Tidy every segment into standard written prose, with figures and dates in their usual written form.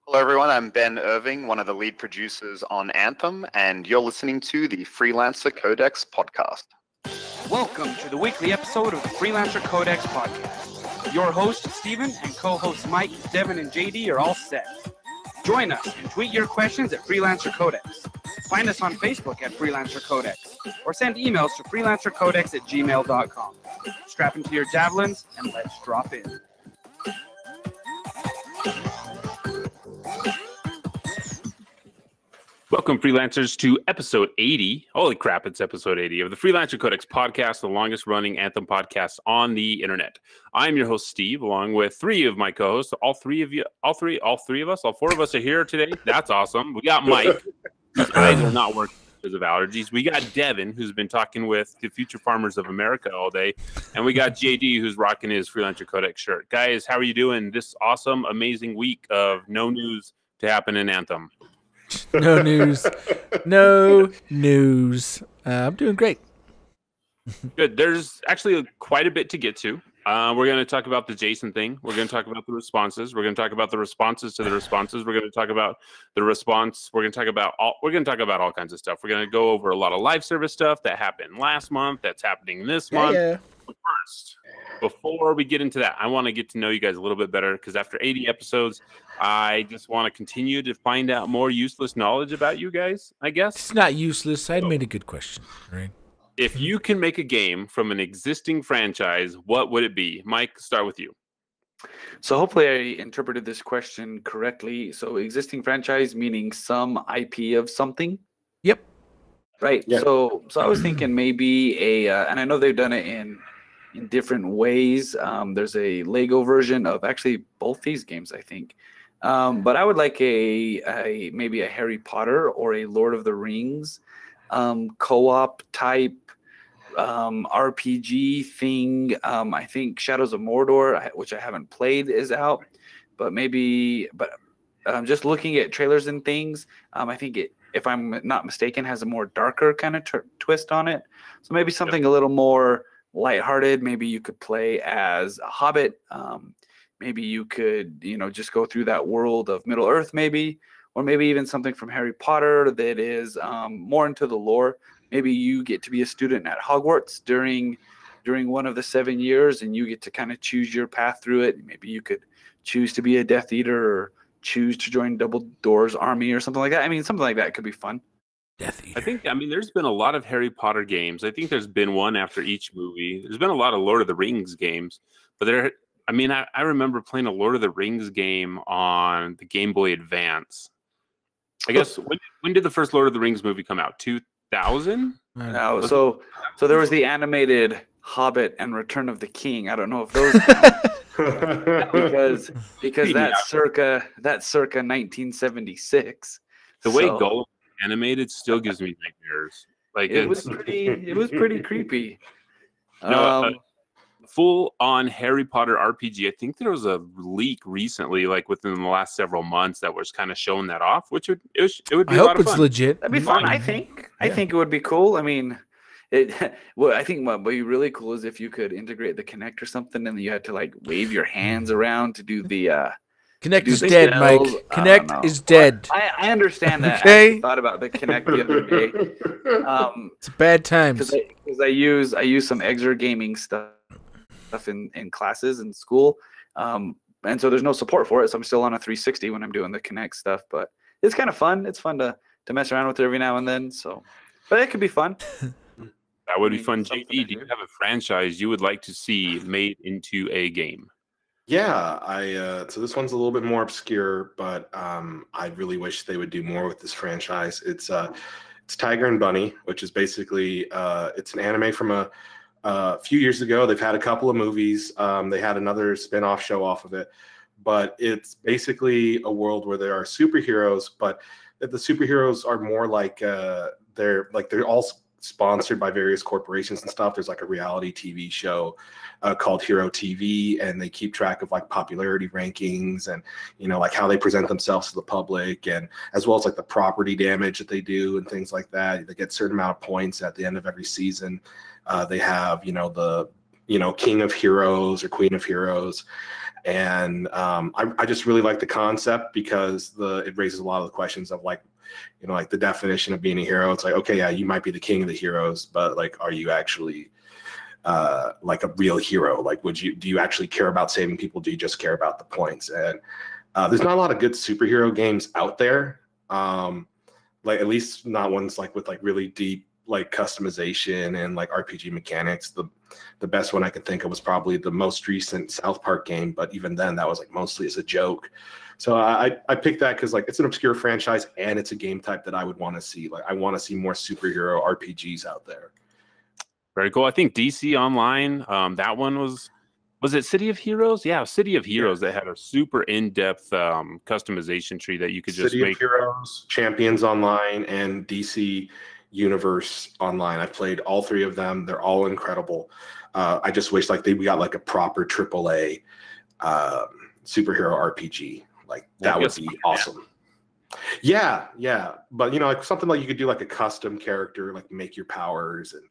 Hello, everyone. I'm Ben Irving, one of the lead producers on Anthem, and you're listening to the Freelancer Codex podcast. Welcome to the weekly episode of the Freelancer Codex podcast. Your host, Steven, and co-hosts Mike, Devon, and JD are all set. Join us and tweet your questions at Freelancer Codex. Find us on Facebook at Freelancer Codex, or send emails to freelancercodex@gmail.com. Strap into your javelins, and let's drop in. Welcome, freelancers, to episode 80. Holy crap, it's episode 80 of the Freelancer Codex podcast, the longest-running Anthem podcast on the internet. I'm your host, Steve, along with three of my co-hosts. All four of us are here today. That's awesome. We got Mike, whose eyes are not working because of allergies. We got Devon, who's been talking with the Future Farmers of America all day. And we got JD, who's rocking his Freelancer Codex shirt. Guys, how are you doing this awesome, amazing week of no news to happen in Anthem? No news. No news. I'm doing great. Good. There's actually quite a bit to get to. We're going to talk about the Jason thing. We're going to talk about the responses. We're going to talk about the responses to the responses. We're going to talk about the response. We're going to talk about all kinds of stuff. We're going to go over a lot of live service stuff that happened last month, that's happening this month. Yeah. But first, before we get into that, I want to get to know you guys a little bit better, because after 80 episodes, I just want to continue to find out more useless knowledge about you guys, I guess. It's not useless. I made a good question, right? If you can make a game from an existing franchise, what would it be? Mike, start with you. So hopefully I interpreted this question correctly. So existing franchise meaning some IP of something? Yep. Right. Yeah. So I was thinking maybe and I know they've done it in different ways. There's a Lego version of actually both these games, I think. But I would like maybe a Harry Potter or a Lord of the Rings co-op type RPG thing. I think Shadows of Mordor, which I haven't played, is out. But just looking at trailers and things, I think it, if I'm not mistaken, has a more darker kind of twist on it. So maybe something a little more lighthearted. Maybe you could play as a hobbit. Maybe you could, just go through that world of Middle Earth, maybe, or maybe even something from Harry Potter that is more into the lore. Maybe you get to be a student at Hogwarts during one of the 7 years, and you get to kind of choose your path through it. Maybe you could choose to be a Death Eater, or choose to join Dumbledore's army, or something like that. I mean, something like that could be fun. Death Eater. There's been a lot of Harry Potter games. I think there's been one after each movie. There's been a lot of Lord of the Rings games, but I remember playing a Lord of the Rings game on the Game Boy Advance. I guess when did the first Lord of the Rings movie come out? 2000? No, so there was the animated Hobbit and Return of the King. I don't know if those count. because that's circa 1976. The way Gollum animated still gives me nightmares. Like it was pretty creepy. Full on Harry Potter RPG. I think there was a leak recently, like within the last several months, that was kind of showing that off, which it would be I a lot hope of it's fun. legit. That'd be fun. I think it would be cool. I mean, I think what would be really cool is if you could integrate the Kinect or something, and you had to like wave your hands around to do the Kinect is dead, Mike. Kinect is dead. I understand that. Okay. I thought about the Kinect the other day. It's bad times. Because I use some Exer gaming stuff in classes in school, and so there's no support for it. So I'm still on a 360 when I'm doing the Kinect stuff. But it's kind of fun. It's fun to mess around with it every now and then. So, but it could be fun. That would be fun. JD, do you have a franchise you would like to see made into a game? Yeah, so this one's a little bit more obscure, but I really wish they would do more with this franchise. It's Tiger and Bunny, which is basically it's an anime from a few years ago. They've had a couple of movies. They had another spin-off show off of it, but it's basically a world where there are superheroes, but the superheroes are more like they're all sponsored by various corporations and stuff. There's like a reality TV show called Hero TV, and they keep track of like popularity rankings and like how they present themselves to the public, and as well as like the property damage that they do and things like that. They get a certain amount of points at the end of every season. They have the King of Heroes or Queen of Heroes. And I just really like the concept because it raises a lot of the questions of like the definition of being a hero. It's like, okay, yeah, you might be the king of the heroes, but like, are you actually like a real hero? Like, do you actually care about saving people? Do you just care about the points? And there's not a lot of good superhero games out there. Like at least not ones like with like really deep like customization and like RPG mechanics. The best one I can think of was probably the most recent South Park game, but even then that was like mostly as a joke. So I picked that because like it's an obscure franchise and it's a game type that I would want to see. Like I want to see more superhero RPGs out there. Very cool. I think DC Online, that one was it City of Heroes? Yeah, City of Heroes that had a super in-depth customization tree that you could just City of Heroes, Champions Online, and DC Universe Online. I've played all three of them. They're all incredible. I just wish like we got like a proper AAA superhero RPG. Like that would be awesome. Yeah. But like something like you could do like a custom character, like make your powers and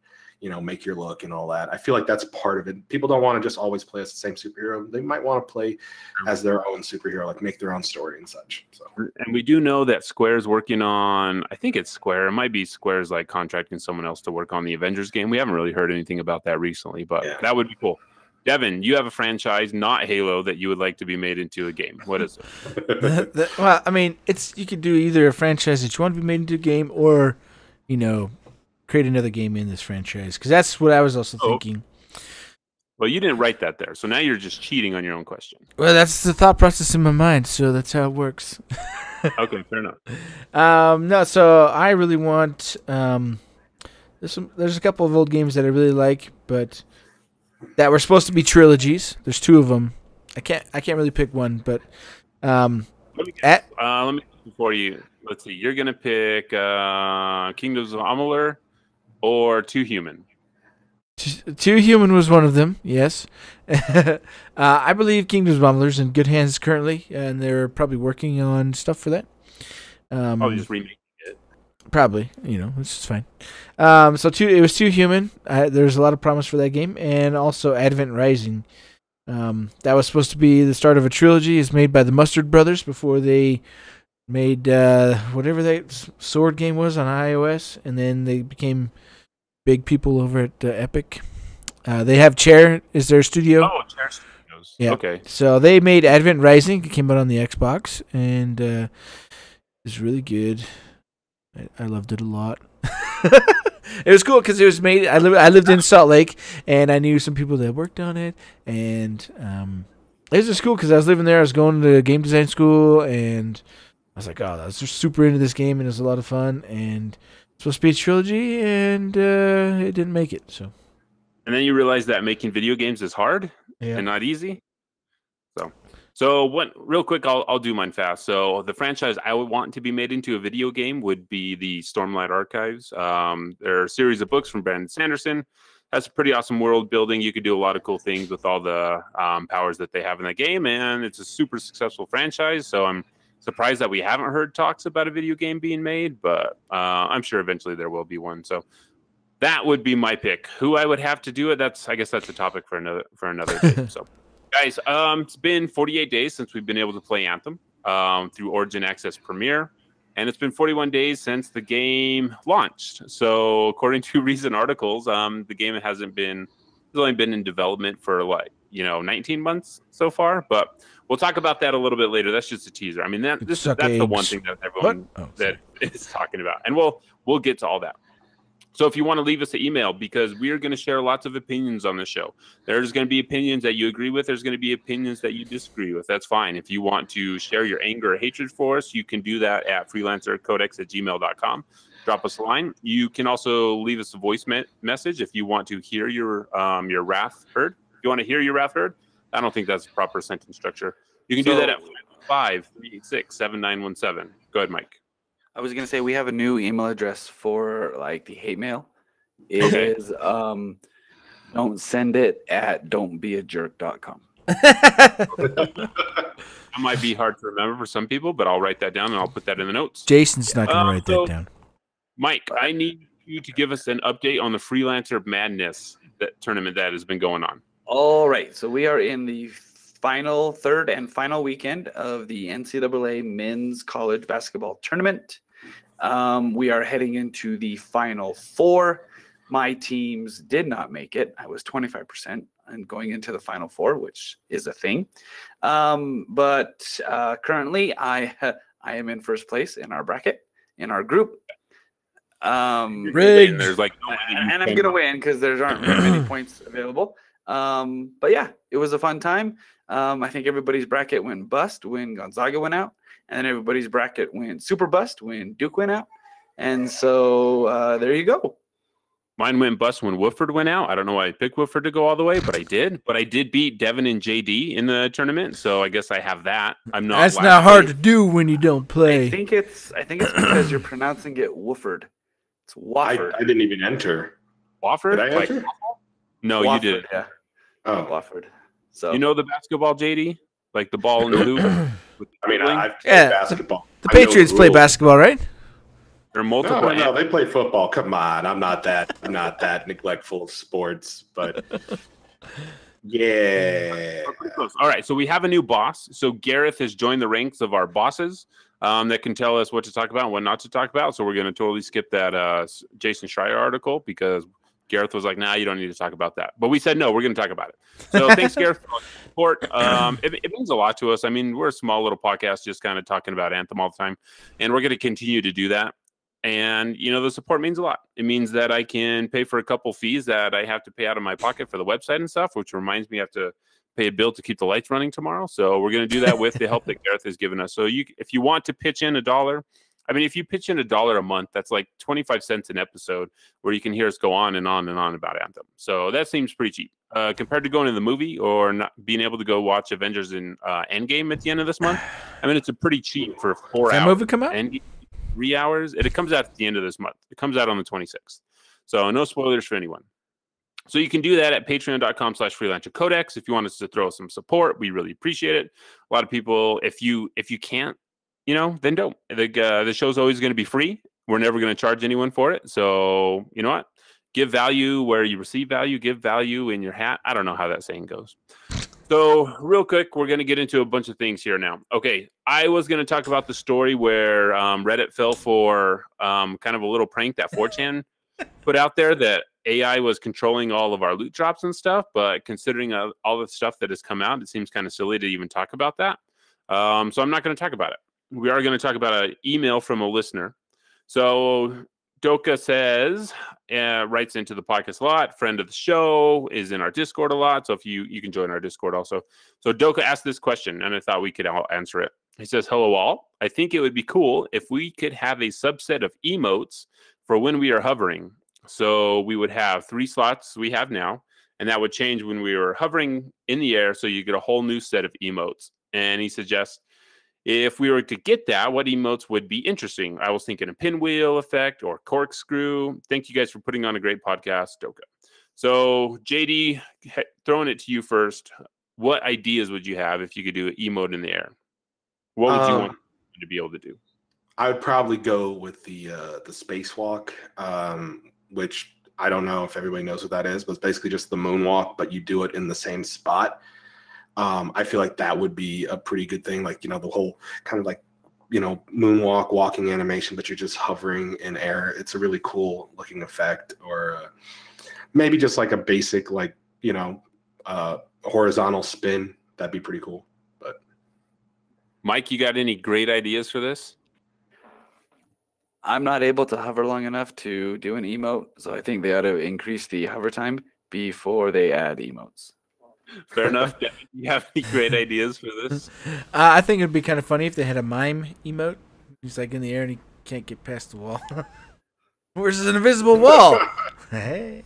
make your look and all that. I feel like that's part of it. People don't want to just always play as the same superhero. They might want to play as their own superhero, like make their own story and such. So, and we do know that Square's working on, I think it's Square. It might be Square's like contracting someone else to work on the Avengers game. We haven't really heard anything about that recently, but that would be cool. Devin, you have a franchise, not Halo, that you would like to be made into a game. What is it? Well, I mean, you could do either a franchise that you want to be made into a game or, create another game in this franchise, because that's what I was also thinking. Well, you didn't write that there, so now you're just cheating on your own question. Well, that's the thought process in my mind, so that's how it works. Okay, fair enough. No, so I really want. There's a couple of old games that I really like, but that were supposed to be trilogies. There's two of them. I can't really pick one, but let me before you. Let's see. You're gonna pick Kingdoms of Amalur or Too Human. Too Human was one of them. Yes, I believe Kingdoms of Amalur's in good hands currently, and they're probably working on stuff for that. Probably just remaking it. Probably, which is fine. So it was Too Human. There's a lot of promise for that game, and also Advent Rising. That was supposed to be the start of a trilogy. It's made by the Mustard Brothers before they made whatever that sword game was on iOS, and then they became big people over at Epic. They have Chair is their studio. Oh, Chair Studios. Yeah. Okay. So they made Advent Rising. It came out on the Xbox, and it's really good. I loved it a lot. It was cool because it was made. I lived in Salt Lake, and I knew some people that worked on it, and it was just cool because I was living there. I was going to game design school, and I was like, oh, I was just super into this game, and it was a lot of fun. And it's supposed to be a trilogy, and it didn't make it. And then you realize that making video games is hard and not easy. So what? Real quick, I'll do mine fast. So the franchise I would want to be made into a video game would be the Stormlight Archives. They're a series of books from Brandon Sanderson. Has a pretty awesome world building. You could do a lot of cool things with all the powers that they have in the game, and it's a super successful franchise. So I'm surprised that we haven't heard talks about a video game being made, but I'm sure eventually there will be one. So that would be my pick. Who I would have to do it? I guess that's a topic for another day. So. Guys, it's been 48 days since we've been able to play Anthem through Origin Access Premier, and it's been 41 days since the game launched. So, according to recent articles, the game has only been in development for 19 months so far. But we'll talk about that a little bit later. That's just a teaser. I mean, that's the one thing that everyone is talking about, and we'll get to all that. So if you want to leave us an email, because we are going to share lots of opinions on the show. There's going to be opinions that you agree with. There's going to be opinions that you disagree with. That's fine. If you want to share your anger or hatred for us, you can do that at freelancercodex@gmail.com. Drop us a line. You can also leave us a voice message if you want to hear your wrath heard. If you want to hear your wrath heard, I don't think that's a proper sentence structure. You can do that at 538-7917. Go ahead, Mike. I was gonna say we have a new email address for the hate mail. It is don't send it at don'tbeajerk.com. That might be hard to remember for some people, but I'll write that down and I'll put that in the notes. Jason's not gonna write that down. Mike, I need you to give us an update on the Freelancer Madness tournament that has been going on. All right, so we are in the third and final weekend of the NCAA Men's College Basketball Tournament. We are heading into the Final Four. My teams did not make it. I was 25% and going into the Final Four, which is a thing. But currently, I am in first place in our bracket, in our group. Rigged. There's like no way that you And I'm can- gonna win because there aren't very many points available. But yeah, it was a fun time. I think everybody's bracket went bust when Gonzaga went out, and then everybody's bracket went super bust when Duke went out. And so there you go. Mine went bust when Woodford went out. I don't know why I picked Woodford to go all the way, but I did. But I did beat Devon and JD in the tournament, so I guess I have that. I'm not. That's last not hard place. to do when you don't I play. think it's because you're pronouncing it Wooford. It's Wofford. I didn't even enter. Wofford? Did I Like- enter? no, Wofford, you did. Yeah, Oh, Wofford. So You know the basketball, JD? Like the ball in the hoop? With the I mean, dribbling? I've played Yeah, basketball. The I know Patriots play rules. basketball, right? There are multiple. No, they play football. Come on, I'm not that neglectful of sports, but yeah. Pretty close. All right, so we have a new boss. So Gareth has joined the ranks of our bosses that can tell us what to talk about and what not to talk about. So we're going to totally skip that Jason Schreier article because Gareth was like, "Nah, you don't need to talk about that." But we said no, we're going to talk about it. So thanks, Gareth, for the support. It means a lot to us. I mean, we're a small little podcast, just kind of talking about Anthem all the time, and we're going to continue to do that. And, you know, the support means a lot. It means that I can pay for a couple fees that I have to pay out of my pocket for the website and stuff, which reminds me I have to pay a bill to keep the lights running tomorrow. So we're going to do that with the help that Gareth has given us. So if you want to pitch in $1, I mean, if you pitch in $1 a month, that's like 25 cents an episode where you can hear us go on and on and on about Anthem. So that seems pretty cheap compared to going to the movie or not being able to go watch Avengers in Endgame at the end of this month. I mean, it's a pretty cheap for 4 Does hours. that movie come out? Endgame, 3 hours. It comes out at the end of this month. It comes out on the 26th. So no spoilers for anyone. So you can do that at patreon.com/freelancer codex. If you want us to throw some support, we really appreciate it. A lot of people, if you can't, you know, then don't. The show's always going to be free. We're never going to charge anyone for it. So you know what? Give value where you receive value. Give value in your hat. I don't know how that saying goes. So real quick, we're going to get into a bunch of things here now. Okay, I was going to talk about the story where Reddit fell for kind of a little prank that 4chan put out there that AI was controlling all of our loot drops and stuff. But considering all the stuff that has come out, it seems kind of silly to even talk about that. So I'm not going to talk about it. We are going to talk about an email from a listener. So Doka says, writes into the podcast a lot, friend of the show, is in our Discord a lot. So if you can join our Discord also. So Doka asked this question, and I thought we could all answer it. He says, "Hello all. I think it would be cool if we could have a subset of emotes for when we are hovering. So we would have 3 slots we have now, and that would change when we were hovering in the air. So you get a whole new set of emotes." And he suggests, if we were to get that, what emotes would be interesting? I was thinking a pinwheel effect or corkscrew. Thank you guys for putting on a great podcast, Doka. So JD, throwing it to you first. What ideas would you have if you could do an emote in the air? What would you want to be able to do? I would probably go with the spacewalk, which I don't know if everybody knows what that is, but it's basically just the moonwalk, but you do it in the same spot. I feel like that would be a pretty good thing. Like, you know, the whole kind of like, you know, moonwalk, walking animation, but you're just hovering in air. It's a really cool looking effect. Or maybe just like a basic, like, you know, horizontal spin. That'd be pretty cool. But Mike, you got any great ideas for this? I'm not able to hover long enough to do an emote, so I think they ought to increase the hover time before they add emotes. Fair enough. Do you have any great ideas for this? I think it'd be kind of funny if they had a mime emote. He's like in the air and he can't get past the wall. Where's an invisible wall? Hey.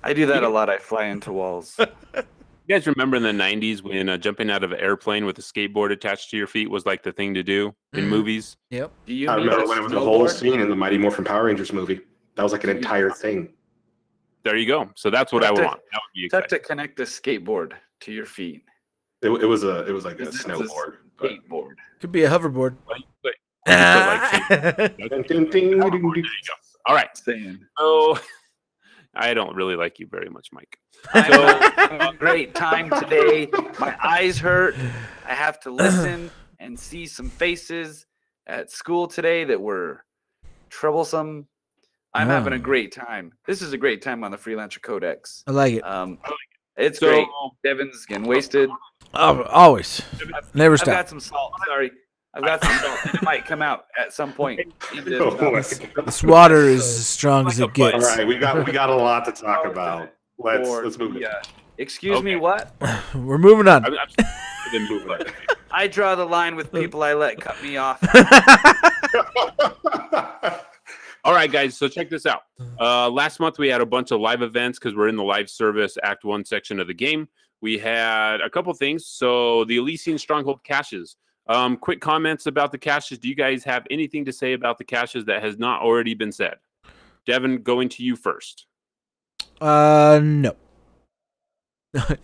I do that a lot. I fly into walls. You guys remember in the 90s when jumping out of an airplane with a skateboard attached to your feet was like the thing to do in movies? Yep. Do you I mean remember a when it was a whole snowboard? scene in the Mighty Morphin Power Rangers movie. That was like an entire thing. There you go. So that's what I Have would to- want. That would be You have exciting. to connect a skateboard to your feet. It was like a It's a snowboard. But Skateboard. Could be a hoverboard. Well, you put like Ding, ding, ding, ding, ding. All right. Saying. So I don't really like you very much, Mike. I'm having a great time today. My eyes hurt. I have to listen and see some faces at school today that were troublesome. I'm having a great time. This is a great time on the Freelancer Codex. I like it. It's So- great. Devin's getting wasted. Oh, always. Never I've stop. got some salt. Sorry. I've got some salt. It might come out at some point. This water is as strong as it All gets. right, we got a lot to talk about. Let's move it. Excuse me, what? We're moving on. I'm then move on. I draw the line with people I let cut me off. All right, guys. So check this out. Last month we had a bunch of live events because we're in the live service Act 1 section of the game. We had a couple things. So the Elysian Stronghold caches. Quick comments about the caches. Do you guys have anything to say about the caches that has not already been said? Devon, going to you first. No.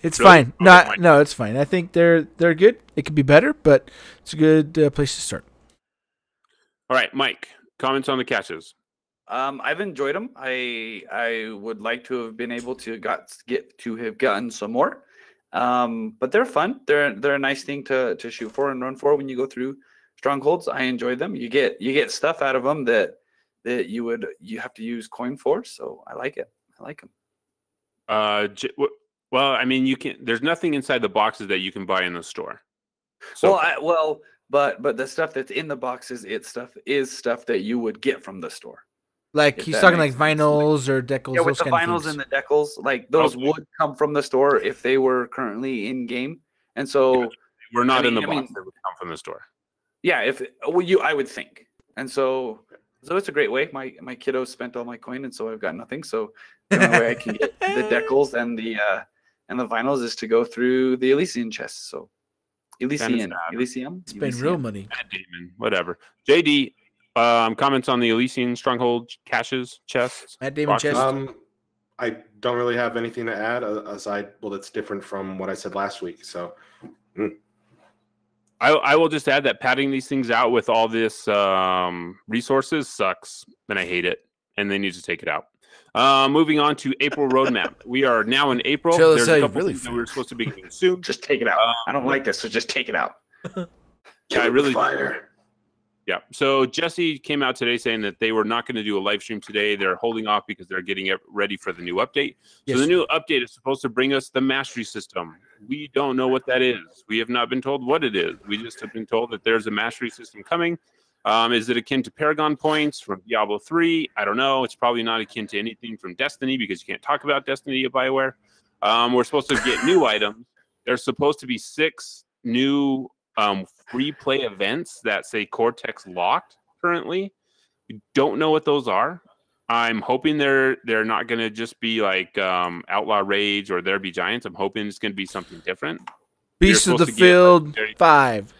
It's Really? fine. Okay, No, it's fine. I think they're good. It could be better, but it's a good place to start. All right, Mike. Comments on the caches. I've enjoyed them. I would like to have been able to have gotten some more. But they're fun. They're a nice thing to shoot for and run for when you go through strongholds. I enjoy them. You get stuff out of them that you have to use coin for. So I like it. I like them. Well, I mean, you can. There's nothing inside the boxes that you can buy in the store. So But the stuff that's in the boxes, is stuff that you would get from the store. Like If he's that talking like makes sense. vinyls or decals. Yeah, with those the kind of vinyls things. and the decals, like those Okay. would come from the store if they were currently in game. And so, we're not I in the mean- box. I mean- They would come from the store. yeah, I would think. And so it's a great way. My kiddos spent all my coin, and so I've got nothing. So the only way I can get the decals and the vinyls is to go through the Elysian chests. So Elysium. Spend real money. Matt Damon, whatever. JD, comments on the Elysian Stronghold caches, chests. Matt Damon boxes? chest. I don't really have anything to add aside. Well, that's different from what I said last week. So, I will just add that padding these things out with all this resources sucks, and I hate it. And they need to take it out. Moving on to April roadmap. We are now in April. Tell us There's how a you couple really things that feel. we're supposed to be getting soon. Just take it out. I don't like this, so just take it out. I really fire. Yeah. So Jesse came out today saying that they were not going to do a live stream today. They're holding off because they're getting it ready for the new update. Yes. So the new update is supposed to bring us the mastery system. We don't know what that is. We have not been told what it is. We just have been told that there's a mastery system coming. Is it akin to Paragon points from Diablo 3? I don't know. It's probably not akin to anything from Destiny because you can't talk about Destiny at BioWare. We're supposed to get new items. There's supposed to be 6 new free play events that say Cortex locked currently. We don't know what those are. I'm hoping they're not going to just be like Outlaw Rage or There Be Giants. I'm hoping it's going to be something different. Beast of the supposed to get Field legendary- 5.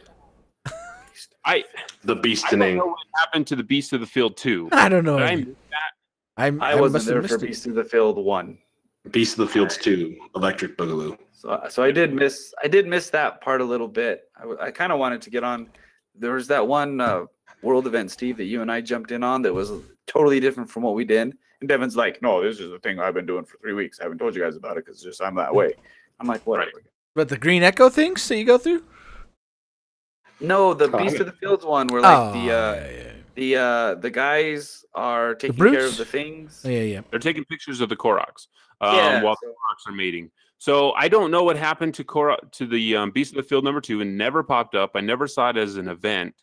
The I don't beastening. know what happened to the Beast of the Field 2. I don't know. Did I I, miss that? I must wasn't have there for missed it. Beast of the Field 1. Beast of the Fields 2, Electric Boogaloo. So I did miss that part a little bit. I kind of wanted to get on. There was that one world event, Steve, that you and I jumped in on that was totally different from what we did. And Devon's like, no, this is a thing I've been doing for 3 weeks. I haven't told you guys about it because just I'm that way. I'm like, whatever. But the Green Echo things that you go through? No, the Oh, Beast I of the Fields one where like yeah. the guys are taking brutes? care of the things. Yeah. They're taking pictures of the Koroks Yeah, while so- the Koroks are mating. So I don't know what happened to the Beast of the Field number 2 and never popped up. I never saw it as an event.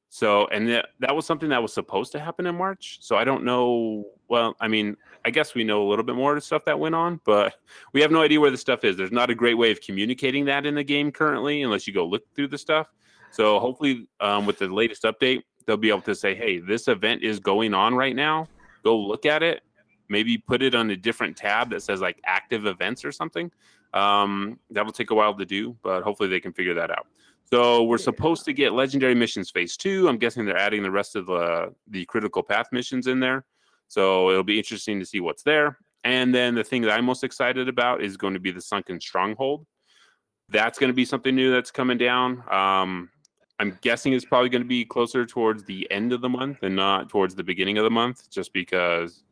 So, and that was something that was supposed to happen in March. So I don't know. Well, I mean, I guess we know a little bit more of the stuff that went on, but we have no idea where the stuff is. There's not a great way of communicating that in the game currently, unless you go look through the stuff. So hopefully with the latest update, they'll be able to say, hey, this event is going on right now. Go look at it. Maybe put it on a different tab that says like active events or something. That will take a while to do, but hopefully they can figure that out. So we're supposed to get Legendary Missions Phase 2. I'm guessing they're adding the rest of the Critical Path missions in there. So it'll be interesting to see what's there. And then the thing that I'm most excited about is going to be the Sunken Stronghold. That's going to be something new that's coming down. I'm guessing it's probably going to be closer towards the end of the month and not towards the beginning of the month, just because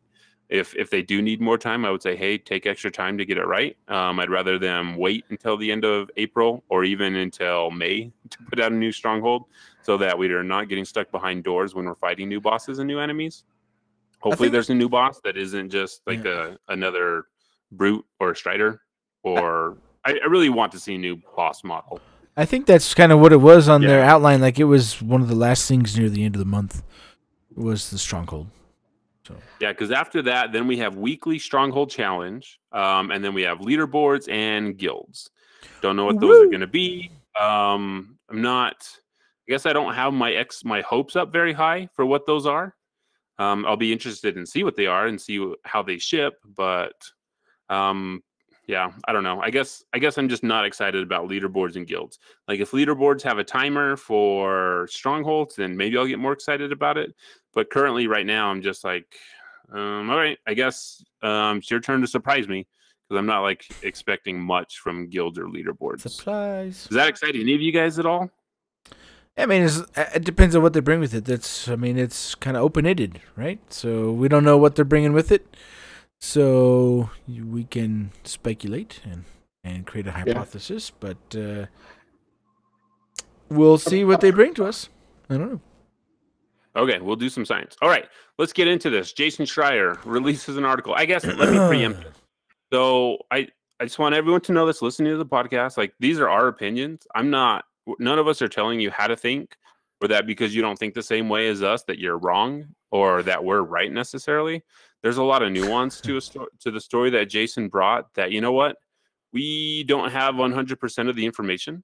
if they do need more time, I would say, hey, take extra time to get it right. I'd rather them wait until the end of April or even until May to put out a new stronghold, so that we are not getting stuck behind doors when we're fighting new bosses and new enemies. Hopefully there's a new boss that isn't just like another brute or a strider, or I really want to see a new boss model. I think that's kind of what it was on their outline. Like, it was one of the last things near the end of the month was the stronghold. So yeah, because after that, then we have weekly stronghold challenge, and then we have leaderboards and guilds. Don't know what those are going to be. I'm not. I guess I don't have my hopes up very high for what those are. I'll be interested in see what they are and see how they ship, but yeah, I don't know. I guess I'm just not excited about leaderboards and guilds. Like, if leaderboards have a timer for strongholds, then maybe I'll get more excited about it. But currently, right now, I'm just like, all right, I guess it's your turn to surprise me, because I'm not like expecting much from guilds or leaderboards. Surprise! Does that excite any of you guys at all? I mean, it depends on what they bring with it. It's kind of open-ended, right? So we don't know what they're bringing with it. So we can speculate and create a hypothesis, but we'll see what they bring to us. I don't know. Okay, we'll do some science. All right, let's get into this. Jason Schreier releases an article. I guess let me preempt it. So I just want everyone to know this, listening to the podcast, like, these are our opinions. None of us are telling you how to think, or that because you don't think the same way as us that you're wrong, or that we're right necessarily. There's a lot of nuance to the story that Jason brought that, you know what, we don't have 100% of the information.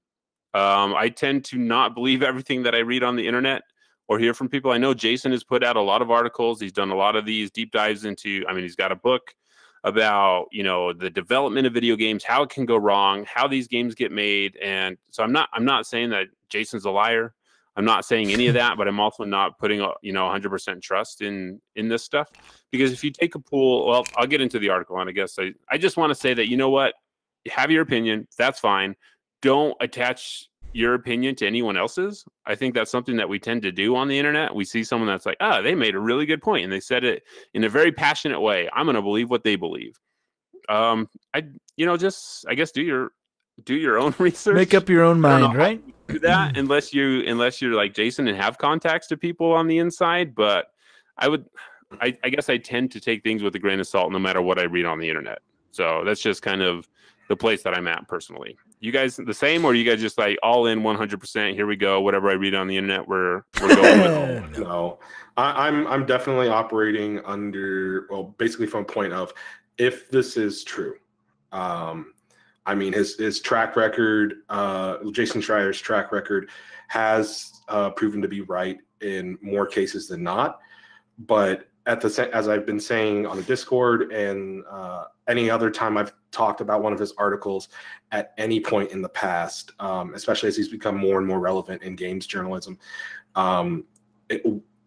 I tend to not believe everything that I read on the internet or hear from people. I know Jason has put out a lot of articles. He's done a lot of these deep dives into, he's got a book about, the development of video games, how it can go wrong, how these games get made. And so I'm not saying that Jason's a liar. I'm not saying any of that, but I'm also not putting 100% trust in this stuff, because if you take a pool, well, I'll get into the article, and I guess I just want to say that, you know what, you have your opinion, that's fine. Don't attach your opinion to anyone else's. I think that's something that we tend to do on the internet. We see someone that's like, they made a really good point, and they said it in a very passionate way. I'm going to believe what they believe. I guess do your own research. Make up your own mind, right? Do that unless you're like Jason and have contacts to people on the inside. But I guess I tend to take things with a grain of salt no matter what I read on the internet. So that's just kind of the place that I'm at personally. You guys the same, or you guys just like all in 100%? Here we go. Whatever I read on the internet, we're going with. No, I'm definitely operating under, basically from a point of, if this is true. His track record, Jason Schreier's track record, has proven to be right in more cases than not. But as I've been saying on the Discord and any other time I've talked about one of his articles at any point in the past, especially as he's become more and more relevant in games journalism,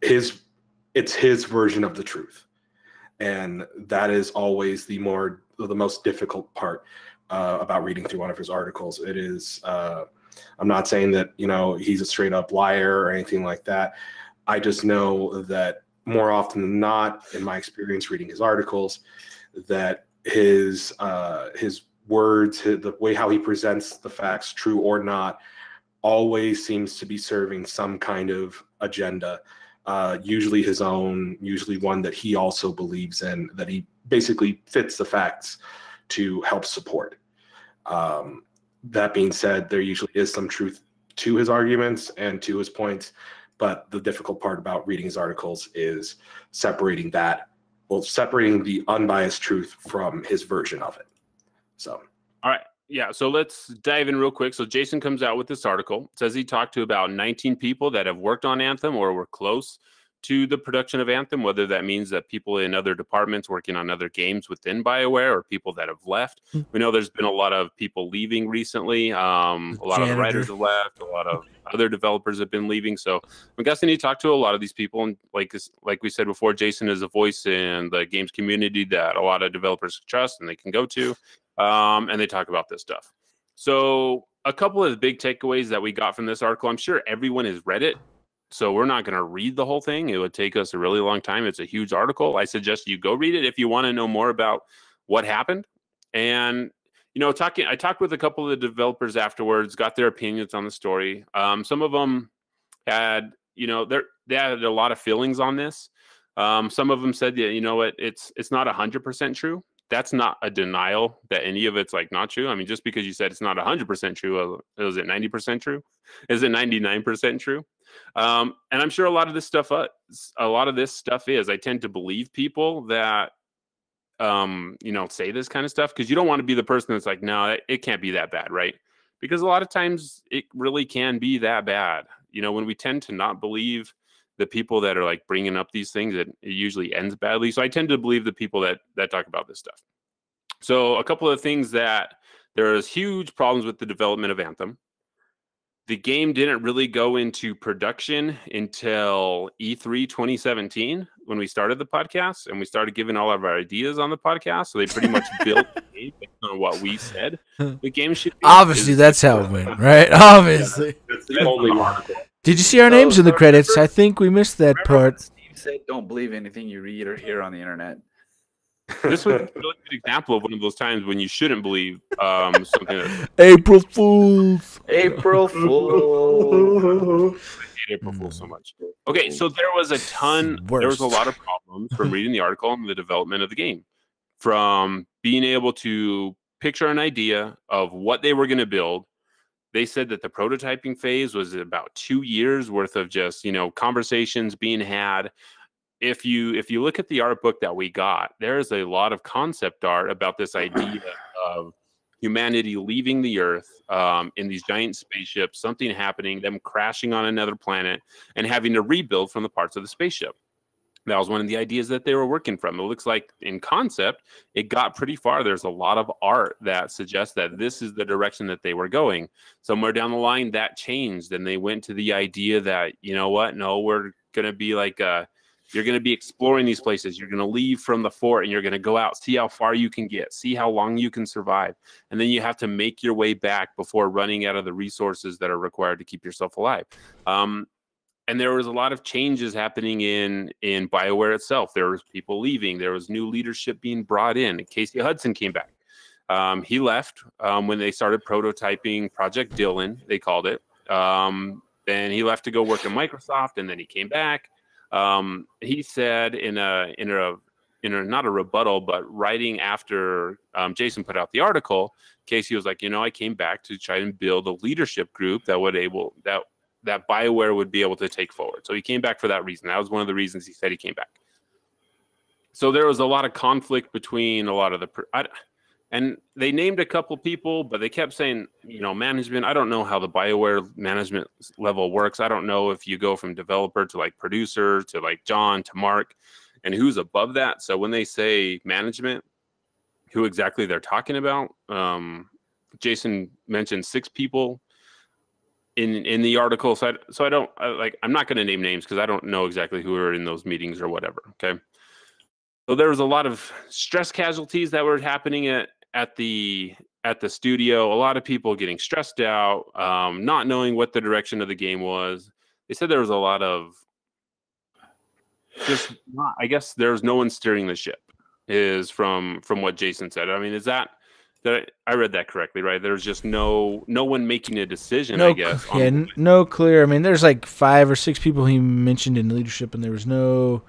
it's his version of the truth, and that is always the most difficult part. About reading through one of his articles. It is, I'm not saying that, he's a straight up liar or anything like that. I just know that more often than not, in my experience reading his articles, that his words, the way how he presents the facts, true or not, always seems to be serving some kind of agenda, usually his own, usually one that he also believes in, that he basically fits the facts to help support. That being said, there usually is some truth to his arguments and to his points, but the difficult part about reading his articles is separating the unbiased truth from his version of it. So, all right. Yeah, so let's dive in real quick. So Jason comes out with this article. It says he talked to about 19 people that have worked on Anthem or were close to the production of Anthem, whether that means that people in other departments working on other games within BioWare or people that have left. We know there's been a lot of people leaving recently. A lot of the writers have left. A lot of other developers have been leaving. So I'm guessing he talked to a lot of these people. And like we said before, Jason is a voice in the games community that a lot of developers trust and they can go to. And they talk about this stuff. So a couple of the big takeaways that we got from this article, I'm sure everyone has read it. So we're not going to read the whole thing. It would take us a really long time. It's a huge article. I suggest you go read it if you want to know more about what happened. And, you know, I talked with a couple of the developers afterwards, got their opinions on the story. Some of them had, you know, they had a lot of feelings on this. Some of them said, yeah, you know what, it's not 100% true. That's not a denial that any of it's like not true. I mean, just because you said it's not 100% true, is it 90% true? Is it 99% true? And I'm sure a lot of this stuff is. I tend to believe people that, you know, say this kind of stuff, because you don't want to be the person that's like, no, it can't be that bad, right? Because a lot of times it really can be that bad. You know, when we tend to not believe the people that are like bringing up these things, it usually ends badly. So I tend to believe the people that talk about this stuff. So a couple of things that there's huge problems with the development of Anthem. The game didn't really go into production until E3 2017 when we started the podcast, and we started giving all of our ideas on the podcast. So they pretty much built the game based on what we said the game should be. Obviously, that's how it went, right? Obviously. Yeah, that's the only article. Did you see our names in the credits? I think we missed that part. Steve said, "Don't believe anything you read or hear on the internet." This was a really good example of one of those times when you shouldn't believe something. April Fools. April Fool. I hate April Fool so much. Okay, so there was a lot of problems from reading the article and the development of the game, from being able to picture an idea of what they were going to build. They said that the prototyping phase was about 2 years worth of just, you know, conversations being had. If you look at the art book that we got, there's a lot of concept art about this idea of humanity leaving the Earth in these giant spaceships, something happening, them crashing on another planet, and having to rebuild from the parts of the spaceship. That was one of the ideas that they were working from. It looks like in concept, it got pretty far. There's a lot of art that suggests that this is the direction that they were going. Somewhere down the line, that changed, and they went to the idea that, you know what, no, we're going to be like you're going to be exploring these places. You're going to leave from the fort and you're going to go out, see how far you can get, see how long you can survive. And then you have to make your way back before running out of the resources that are required to keep yourself alive. And there was a lot of changes happening in BioWare itself. There was people leaving. There was new leadership being brought in. Casey Hudson came back. He left when they started prototyping Project Dylan, they called it. Then he left to go work at Microsoft, and then he came back. He said in a not a rebuttal, but writing after Jason put out the article, Casey was like, you know, I came back to try and build a leadership group that BioWare would be able to take forward. So he came back for that reason. That was one of the reasons he said he came back. So there was a lot of conflict between a lot of and they named a couple people, but they kept saying, you know, management. I don't know how the BioWare management level works. I don't know if you go from developer to like producer to like John to Mark and who's above that. So when they say management, who exactly they're talking about, Jason mentioned 6 people in the article. So I'm not going to name names because I don't know exactly who are in those meetings or whatever. Okay. So there was a lot of stress casualties that were happening at the studio. A lot of people getting stressed out, not knowing what the direction of the game was. They said there was a lot of I guess there's no one steering the ship, is from what Jason said. I mean, is that I read that correctly, right? There's just no one making a decision, I guess. Yeah, no clear. I mean, there's like 5 or 6 people he mentioned in leadership, and there was no.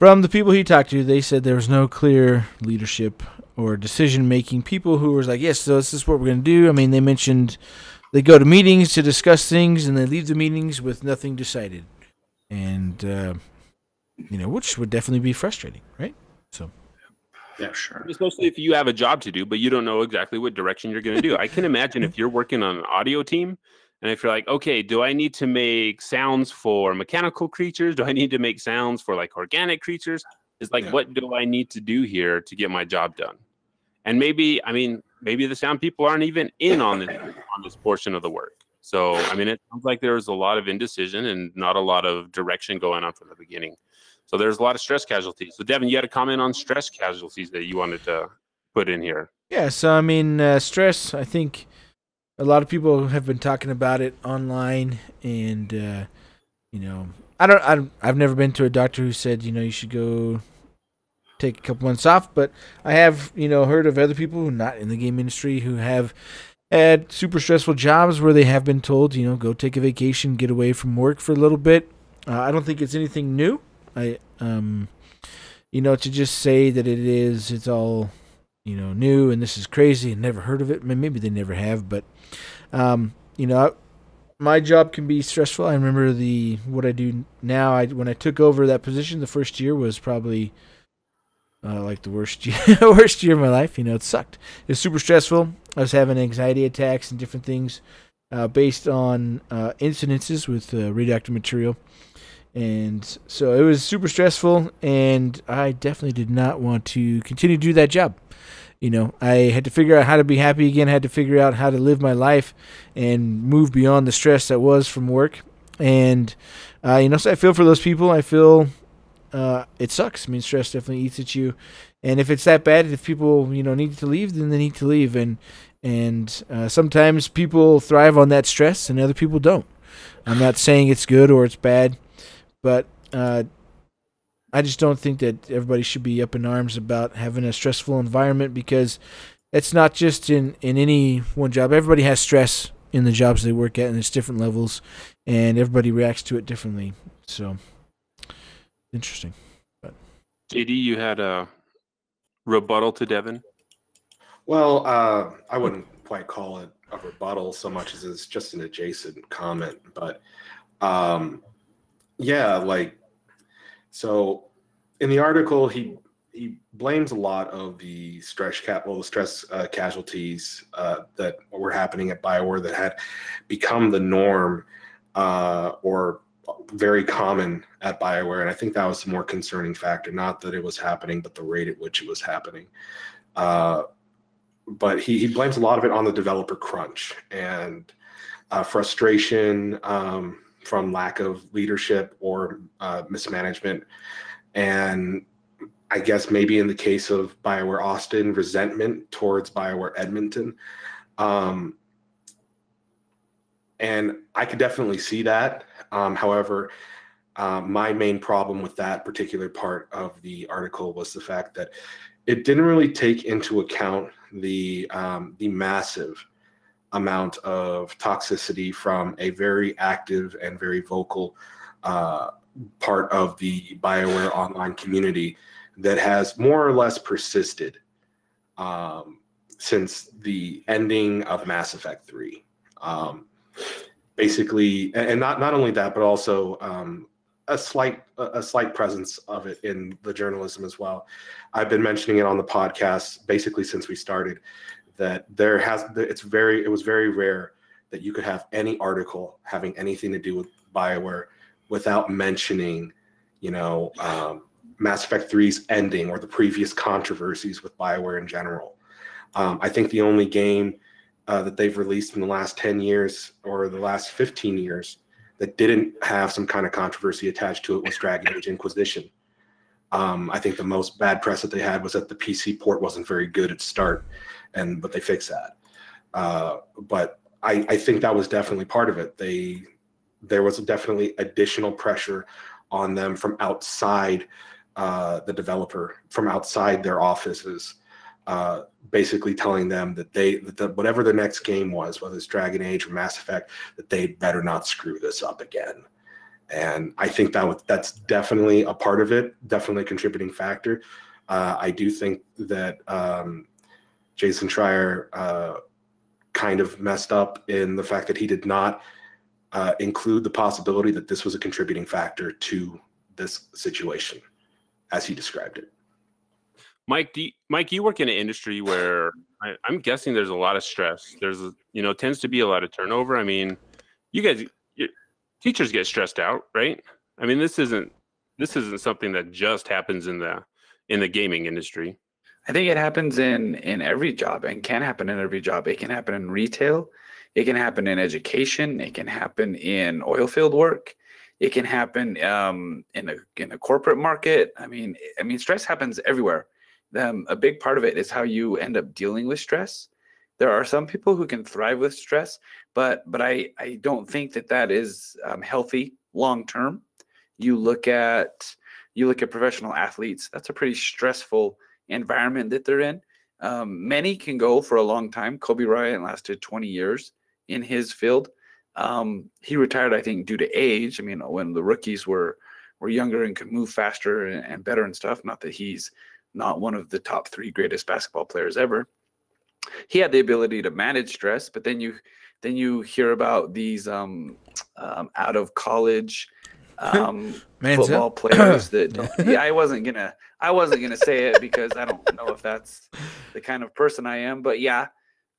From the people he talked to, they said there was no clear leadership or decision-making. People who was like, yes, so this is what we're going to do. I mean, they mentioned they go to meetings to discuss things, and they leave the meetings with nothing decided. And, you know, which would definitely be frustrating, right? So. Yeah, sure. Especially if you have a job to do, but you don't know exactly what direction you're going to do. I can imagine if you're working on an audio team, and if you're like, okay, do I need to make sounds for mechanical creatures? Do I need to make sounds for like organic creatures? It's like, what do I need to do here to get my job done? And maybe the sound people aren't even in on this portion of the work. So, I mean, it sounds like there's a lot of indecision and not a lot of direction going on from the beginning. So there's a lot of stress casualties. So Devon, you had a comment on stress casualties that you wanted to put in here. Yeah, so I mean, stress, I think a lot of people have been talking about it online, and, you I've never been to a doctor who said, you should go take a couple months off, but I have, heard of other people who are not in the game industry who have had super stressful jobs where they have been told, go take a vacation, get away from work for a little bit. I don't think it's anything new. To just say that it's all, new and this is crazy and never heard of it. Maybe they never have, but, my job can be stressful. I remember what I do now. When I took over that position, the first year was probably like the worst year of my life. It sucked. It was super stressful. I was having anxiety attacks and different things based on incidences with radioactive material. And so it was super stressful, and I definitely did not want to continue to do that job. I had to figure out how to be happy again. I had to figure out how to live my life and move beyond the stress that was from work. And, so I feel for those people. I feel it sucks. Stress definitely eats at you. And if it's that bad, if people, need to leave, then they need to leave. And sometimes people thrive on that stress and other people don't. I'm not saying it's good or it's bad, but I just don't think that everybody should be up in arms about having a stressful environment, because it's not just in any one job. Everybody has stress in the jobs they work at, and it's different levels, and everybody reacts to it differently. So, interesting. But JD, you had a rebuttal to Devon? Well, I wouldn't quite call it a rebuttal so much as it's just an adjacent comment. But so in the article, he blames a lot of the stress casualties that were happening at BioWare that had become the norm or very common at BioWare. And I think that was the more concerning factor, not that it was happening, but the rate at which it was happening. But he blames a lot of it on the developer crunch and frustration from lack of leadership or mismanagement. And I guess maybe in the case of BioWare Austin, resentment towards BioWare Edmonton. And I could definitely see that. However, my main problem with that particular part of the article was the fact that it didn't really take into account the massive amount of toxicity from a very active and very vocal part of the BioWare online community that has more or less persisted since the ending of Mass Effect 3. Basically, and not only that, but also a slight presence of it in the journalism as well. I've been mentioning it on the podcast basically since we started, that it was very rare that you could have any article having anything to do with BioWare without mentioning, Mass Effect 3's ending or the previous controversies with BioWare in general. I think the only game that they've released in the last 10 years or the last 15 years that didn't have some kind of controversy attached to it was Dragon Age Inquisition. I think the most bad press that they had was that the PC port wasn't very good at start, but they fixed that. But I think that was definitely part of it. There was definitely additional pressure on them from outside the developer, from outside their offices, basically telling them that whatever their next game was, whether it's Dragon Age or Mass Effect, that they better not screw this up again. And I think that's definitely a part of it, definitely a contributing factor. I do think that Jason Schreier kind of messed up in the fact that he did not include the possibility that this was a contributing factor to this situation, as he described it. Mike, you work in an industry where I'm guessing there's a lot of stress. There's tends to be a lot of turnover. I mean, teachers get stressed out, right? I mean, this isn't something that just happens in the gaming industry. I think it happens in every job and can happen in every job. It can happen in retail. It can happen in education. It can happen in oil field work. It can happen in a corporate market. I mean, stress happens everywhere. A big part of it is how you end up dealing with stress. There are some people who can thrive with stress, but I don't think that is healthy long term. You look at professional athletes. That's a pretty stressful environment that they're in. Many can go for a long time. Kobe Bryant lasted 20 years in his field. He retired, I think, due to age. I mean, when the rookies were younger and could move faster and better and stuff. Not that he's not one of the top 3 greatest basketball players ever. He had the ability to manage stress, but then you hear about these out of college football players that don't, yeah, I wasn't gonna say it because I don't know if that's the kind of person I am, but yeah,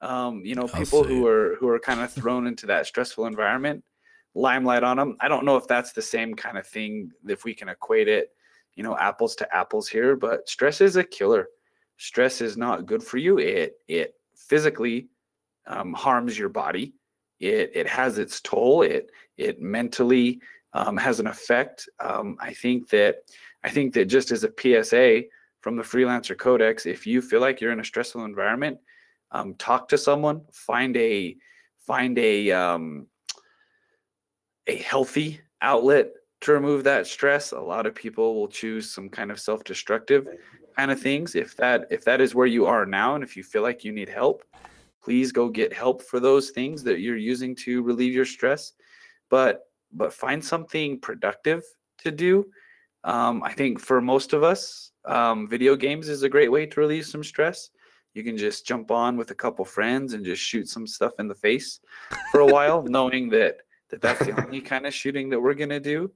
people who are kind of thrown into that stressful environment, limelight on them. I don't know if that's the same kind of thing, if we can equate it, apples to apples here, but stress is a killer. Stress is not good for you. It physically harms your body. It has its toll. It mentally has an effect. I think that just as a PSA from the Freelancer Codex, if you feel like you're in a stressful environment, talk to someone, find a healthy outlet to remove that stress. A lot of people will choose some kind of self-destructive kind of things. If that is where you are now, and if you feel like you need help, please go get help for those things that you're using to relieve your stress. But find something productive to do. I think for most of us, video games is a great way to relieve some stress. You can just jump on with a couple friends and just shoot some stuff in the face for a while, knowing that that's the only kind of shooting that we're going to do.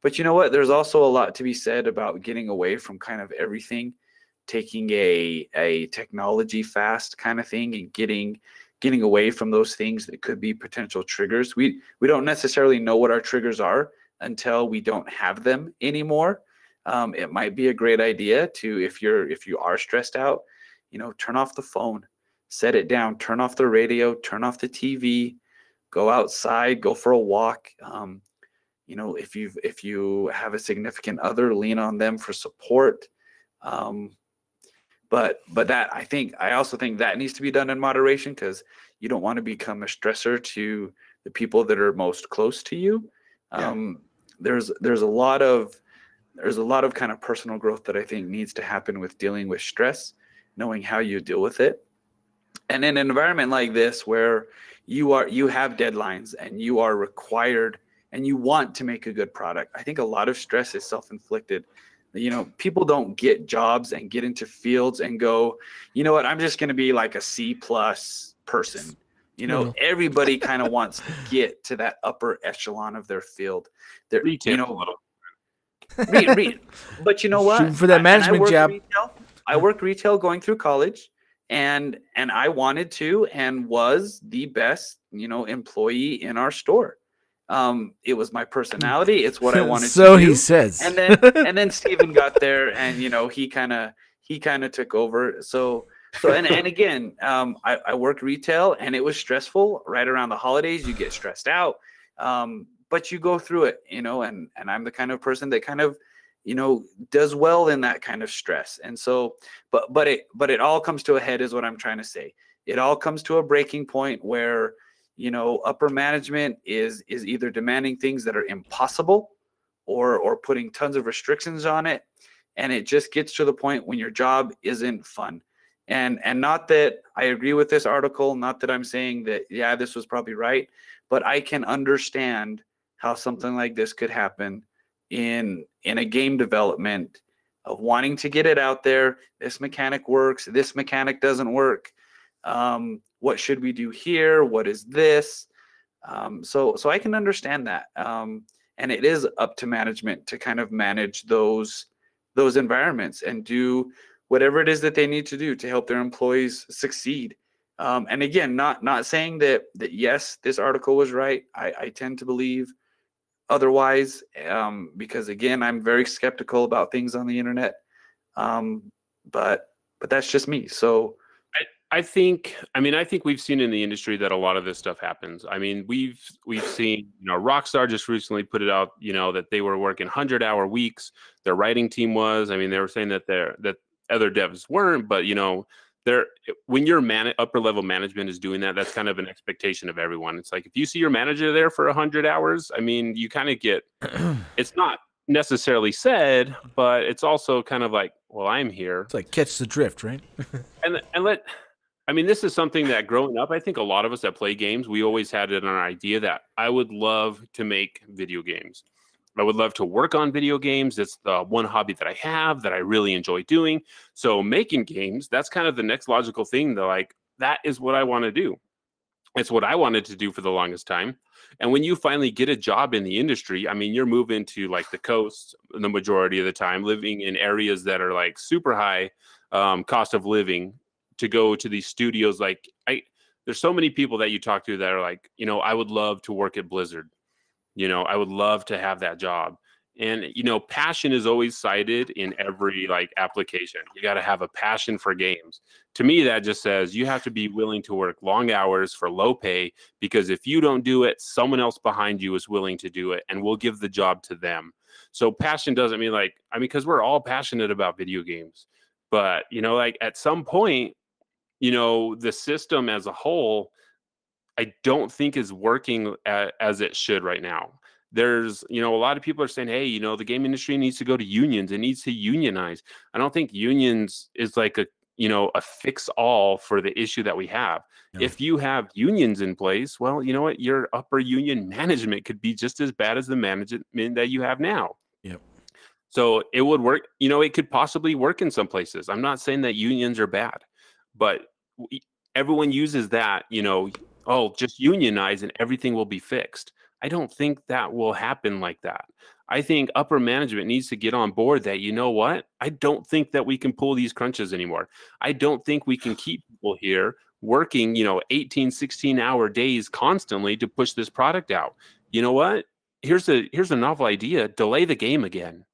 But you know what? There's also a lot to be said about getting away from kind of everything, taking a technology fast kind of thing and getting away from those things that could be potential triggers. We don't necessarily know what our triggers are until we don't have them anymore. It might be a great idea to, if you are stressed out, turn off the phone, set it down, turn off the radio, turn off the TV, go outside, go for a walk. If you have a significant other, lean on them for support. But that, I also think that needs to be done in moderation, because you don't want to become a stressor to the people that are most close to you. There's a lot of kind of personal growth that I think needs to happen with dealing with stress, knowing how you deal with it. And in an environment like this where you have deadlines and you are required and you want to make a good product, I think a lot of stress is self-inflicted. People don't get jobs and get into fields and go, you know what, I'm just going to be like a C+ person. Everybody kind of wants to get to that upper echelon of their field. Retail, but you know what? Shooting for that management job. I worked retail going through college, and I wanted to and was the best, employee in our store. It was my personality. It's what I wanted to do. So he says. And then Steven got there, and he kind of took over. So and again, I worked retail, and it was stressful. Right around the holidays, you get stressed out, but you go through it, and I'm the kind of person that kind of does well in that kind of stress. And so, but it all comes to a head, is what I'm trying to say. It all comes to a breaking point where upper management is either demanding things that are impossible or putting tons of restrictions on it. And it just gets to the point when your job isn't fun. And not that I agree with this article, not that I'm saying that, yeah, this was probably right, but I can understand how something like this could happen in a game development, of wanting to get it out there. This mechanic works, this mechanic doesn't work. What should we do here? What is this? So I can understand that. And it is up to management to kind of manage those environments and do whatever it is that they need to do to help their employees succeed. And again, not saying that yes, this article was right. I tend to believe otherwise, because again, I'm very skeptical about things on the internet. But that's just me. So I think we've seen in the industry that a lot of this stuff happens. I mean, we've seen, Rockstar just recently put it out, that they were working 100-hour weeks. Their writing team was. I mean, they were saying that other devs weren't, but when your upper level management is doing that, that's kind of an expectation of everyone. It's like if you see your manager there for 100 hours, I mean, you kind of get. It's not necessarily said, but it's also kind of like, well, I'm here. It's like catch the drift, right? I mean, this is something that growing up, I think a lot of us that play games, we always had it on our idea that I would love to make video games. I would love to work on video games. It's the one hobby that I have that I really enjoy doing. So making games, that's kind of the next logical thing. Like, that is what I want to do. It's what I wanted to do for the longest time. And when you finally get a job in the industry, I mean, you're moving to like the coast the majority of the time, living in areas that are like super high cost of living to go to these studios. Like, there's so many people that you talk to that are like, you know, I would love to work at Blizzard. You know, I would love to have that job. And, you know, passion is always cited in every like application. You got to have a passion for games. To me, that just says you have to be willing to work long hours for low pay, because if you don't do it, someone else behind you is willing to do it, and we'll give the job to them. So passion doesn't mean like, I mean, because we're all passionate about video games. But, you know, like at some point, you know, the system as a whole, I don't think is working as it should right now. There's, you know, a lot of people are saying, hey, you know, the game industry needs to go to unions. It needs to unionize. I don't think unions is like a, you know, a fix all for the issue that we have. No. If you have unions in place, well, you know what, your upper union management could be just as bad as the management that you have now. Yep. So it would work, you know, it could possibly work in some places. I'm not saying that unions are bad, but everyone uses that, you know, oh, just unionize and everything will be fixed. I don't think that will happen like that. I think upper management needs to get on board that, you know what? I don't think that we can pull these crunches anymore. I don't think we can keep people here working, you know, 18, 16-hour days constantly to push this product out. You know what? Here's a novel idea. Delay the game again.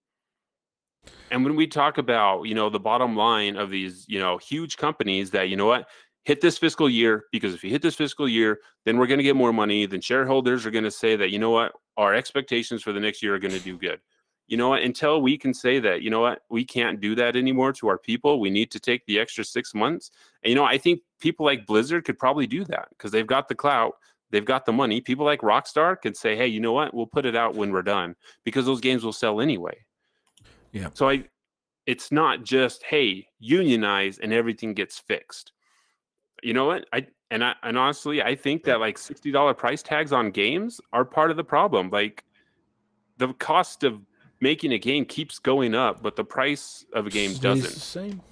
And when we talk about, you know, the bottom line of these, you know, huge companies that, you know what, hit this fiscal year, because if you hit this fiscal year, then we're going to get more money. Then shareholders are going to say that, you know what, our expectations for the next year are going to do good. You know what, until we can say that, you know what, we can't do that anymore to our people. We need to take the extra 6 months. And, you know, I think people like Blizzard could probably do that because they've got the clout. They've got the money. People like Rockstar could say, hey, you know what, we'll put it out when we're done, because those games will sell anyway. Yeah. So it's not just, hey, unionize and everything gets fixed. You know what? And honestly, I think that like $60 price tags on games are part of the problem. Like, the cost of making a game keeps going up, but the price of a game doesn't. The same.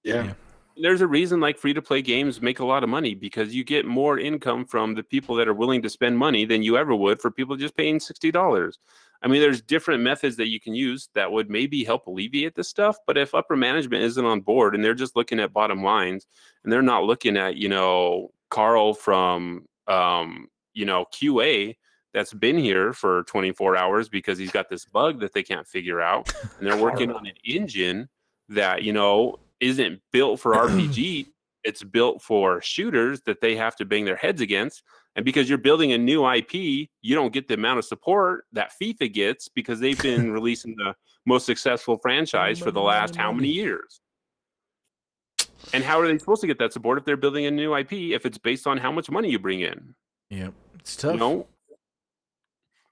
Yeah. There's a reason like free-to-play games make a lot of money, because you get more income from the people that are willing to spend money than you ever would for people just paying $60. I mean, there's different methods that you can use that would maybe help alleviate this stuff. But if upper management isn't on board and they're just looking at bottom lines and they're not looking at, you know, Carl from, you know, QA that's been here for 24 hours because he's got this bug that they can't figure out, and they're working on an engine that, you know, isn't built for RPG. It's built for shooters that they have to bang their heads against. And because you're building a new IP, you don't get the amount of support that FIFA gets because they've been releasing the most successful franchise for the last how many years? And how are they supposed to get that support if they're building a new IP if it's based on how much money you bring in? Yeah, it's tough. You know?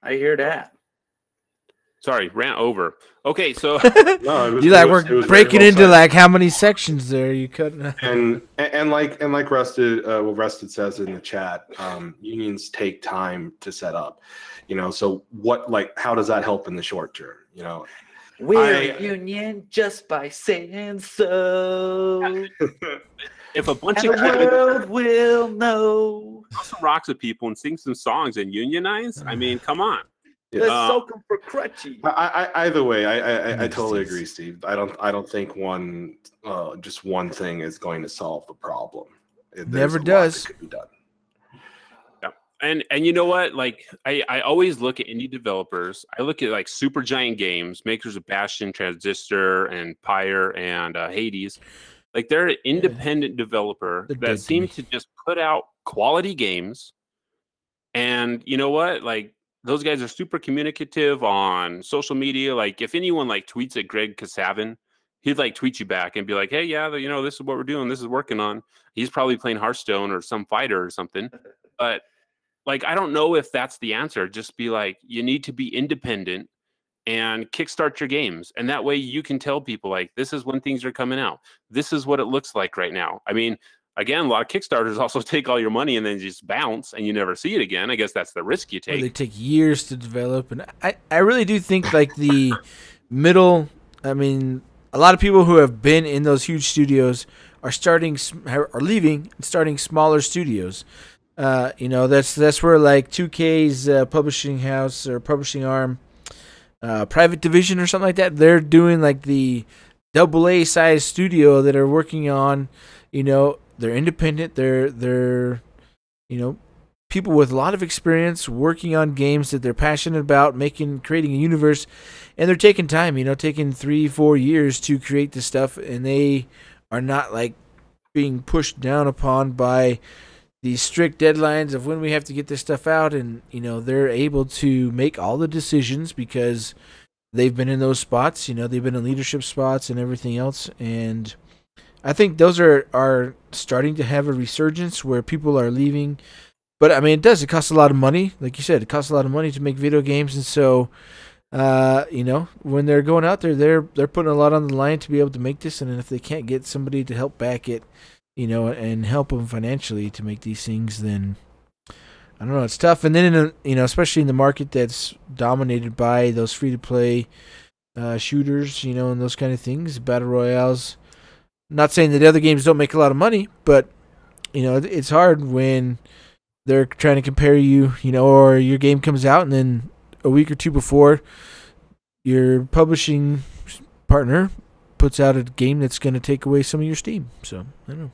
I hear that. Sorry, rant over. Okay, so No, We're breaking into like how many sections there you couldn't. and like Rusted says in the chat, unions take time to set up. You know, so how does that help in the short term? You know, We're a union just by saying so. if a bunch And of the world will know. throw some rocks at people and sing some songs and unionize, I mean, come on. Let's soak them for crutchy. Either way, I totally agree, Steve. I don't think just one thing is going to solve the problem. Never does. Could be done. Yeah. And you know what? Like, I always look at indie developers. I look at like super giant games, makers of Bastion, Transistor, and Pyre, and Hades. Like, they're an independent developer that seem to just put out quality games. And you know what? Like, those guys are super communicative on social media. Like, if anyone like tweets at Greg Kasavin, he'd like tweet you back and be like, hey, yeah, you know, this is what we're doing. This is working on. He's probably playing Hearthstone or some fighter or something. But like, I don't know if that's the answer. Just be like, you need to be independent and kickstart your games. And that way you can tell people like, this is when things are coming out. This is what it looks like right now. I mean, again, a lot of Kickstarters also take all your money and then just bounce and you never see it again. I guess that's the risk you take. Or they take years to develop. And I really do think like the middle, I mean, a lot of people who have been in those huge studios are leaving and starting smaller studios. You know, that's where like 2K's publishing house or publishing arm, private division or something like that, they're doing like the AA size studio that are working on, you know, they're independent, they're you know, people with a lot of experience working on games that they're passionate about, creating a universe, and they're taking time, you know, taking 3-4 years to create this stuff, and they are not like being pushed down upon by these strict deadlines of when we have to get this stuff out, and you know, they're able to make all the decisions because they've been in those spots, you know, they've been in leadership spots and everything else. And I think those are starting to have a resurgence where people are leaving. But I mean, it costs a lot of money. Like you said, it costs a lot of money to make video games, and so you know, when they're going out there, they're putting a lot on the line to be able to make this, and if they can't get somebody to help back it, you know, and help them financially to make these things, then I don't know, it's tough. And then you know, especially in the market that's dominated by those free-to-play shooters, you know, and those kind of things, battle royales. Not saying that the other games don't make a lot of money, but you know, it's hard when they're trying to compare you, you know, or your game comes out and then a week or two before, your publishing partner puts out a game that's going to take away some of your Steam. So I don't know.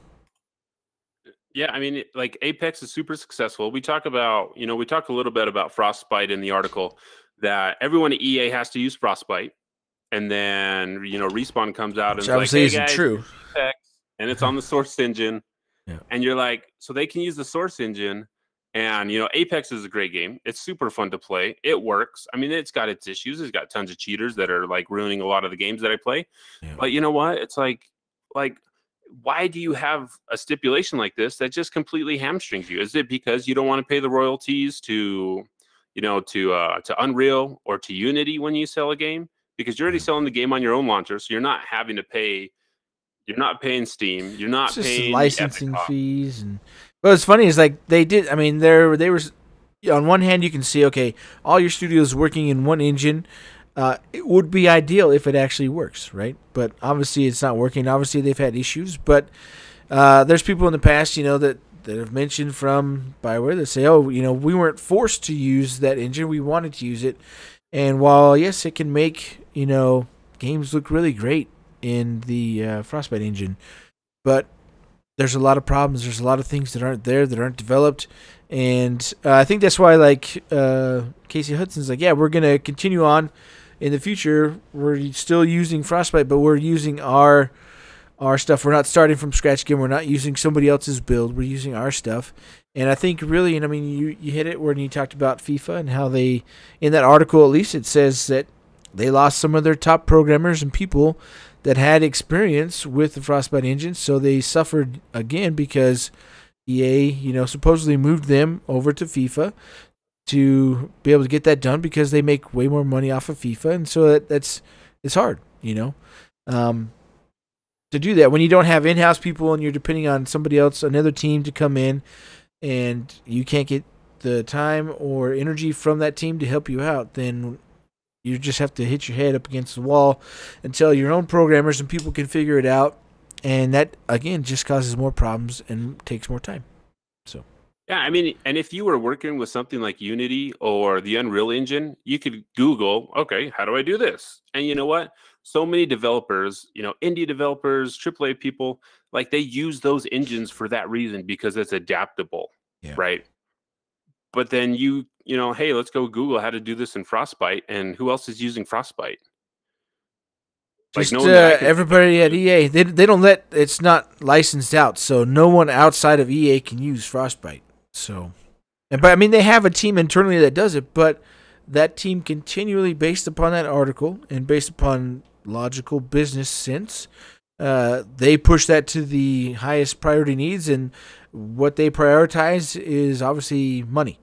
Yeah, I mean, like Apex is super successful. We talk a little bit about Frostbite in the article, that everyone at EA has to use Frostbite, and then you know, Respawn comes out and is like, "Hey guys, true," Apex, and it's on the Source engine, yeah. And you're like, so they can use the Source engine, and you know, Apex is a great game. It's super fun to play. It works. I mean, it's got its issues. It's got tons of cheaters that are like ruining a lot of the games that I play. Yeah. But you know what? It's like. Why do you have a stipulation like this that just completely hamstrings you? Is it because you don't want to pay the royalties to, you know, to Unreal or to Unity when you sell a game? Because you're already selling the game on your own launcher, so you're not having to pay. You're not paying Steam. You're not paying licensing fees. And what's funny is like they did. I mean, they were on one hand you can see, okay, all your studios working in one engine. It would be ideal if it actually works, right? But obviously it's not working. Obviously they've had issues, but there's people in the past, you know, that have mentioned from BioWare that say, oh, you know, we weren't forced to use that engine. We wanted to use it. And while, yes, it can make, you know, games look really great in the Frostbite engine, but there's a lot of problems. There's a lot of things that aren't there, that aren't developed. And I think that's why, like, Casey Hudson's like, yeah, we're going to continue on. In the future, we're still using Frostbite, but we're using our stuff. We're not starting from scratch again. We're not using somebody else's build. We're using our stuff. And I think really, and I mean, you hit it when you talked about FIFA and how they, in that article at least, it says that they lost some of their top programmers and people that had experience with the Frostbite engine. So they suffered again because EA, you know, supposedly moved them over to FIFA to be able to get that done because they make way more money off of FIFA, and so it's hard, you know, to do that when you don't have in-house people and you're depending on somebody else, another team to come in, and you can't get the time or energy from that team to help you out. Then you just have to hit your head up against the wall until your own programmers and people can figure it out, and that again just causes more problems and takes more time. So. Yeah, I mean, and if you were working with something like Unity or the Unreal Engine, you could Google, okay, how do I do this? And you know what? So many developers, you know, indie developers, AAA people, like they use those engines for that reason because it's adaptable, right? But then you know, hey, let's go Google how to do this in Frostbite, and who else is using Frostbite? Just like everybody at EA, they don't let, it's not licensed out, so no one outside of EA can use Frostbite. So, but I mean, they have a team internally that does it, but that team continually, based upon that article and based upon logical business sense. They push that to the highest priority needs, and what they prioritize is obviously money.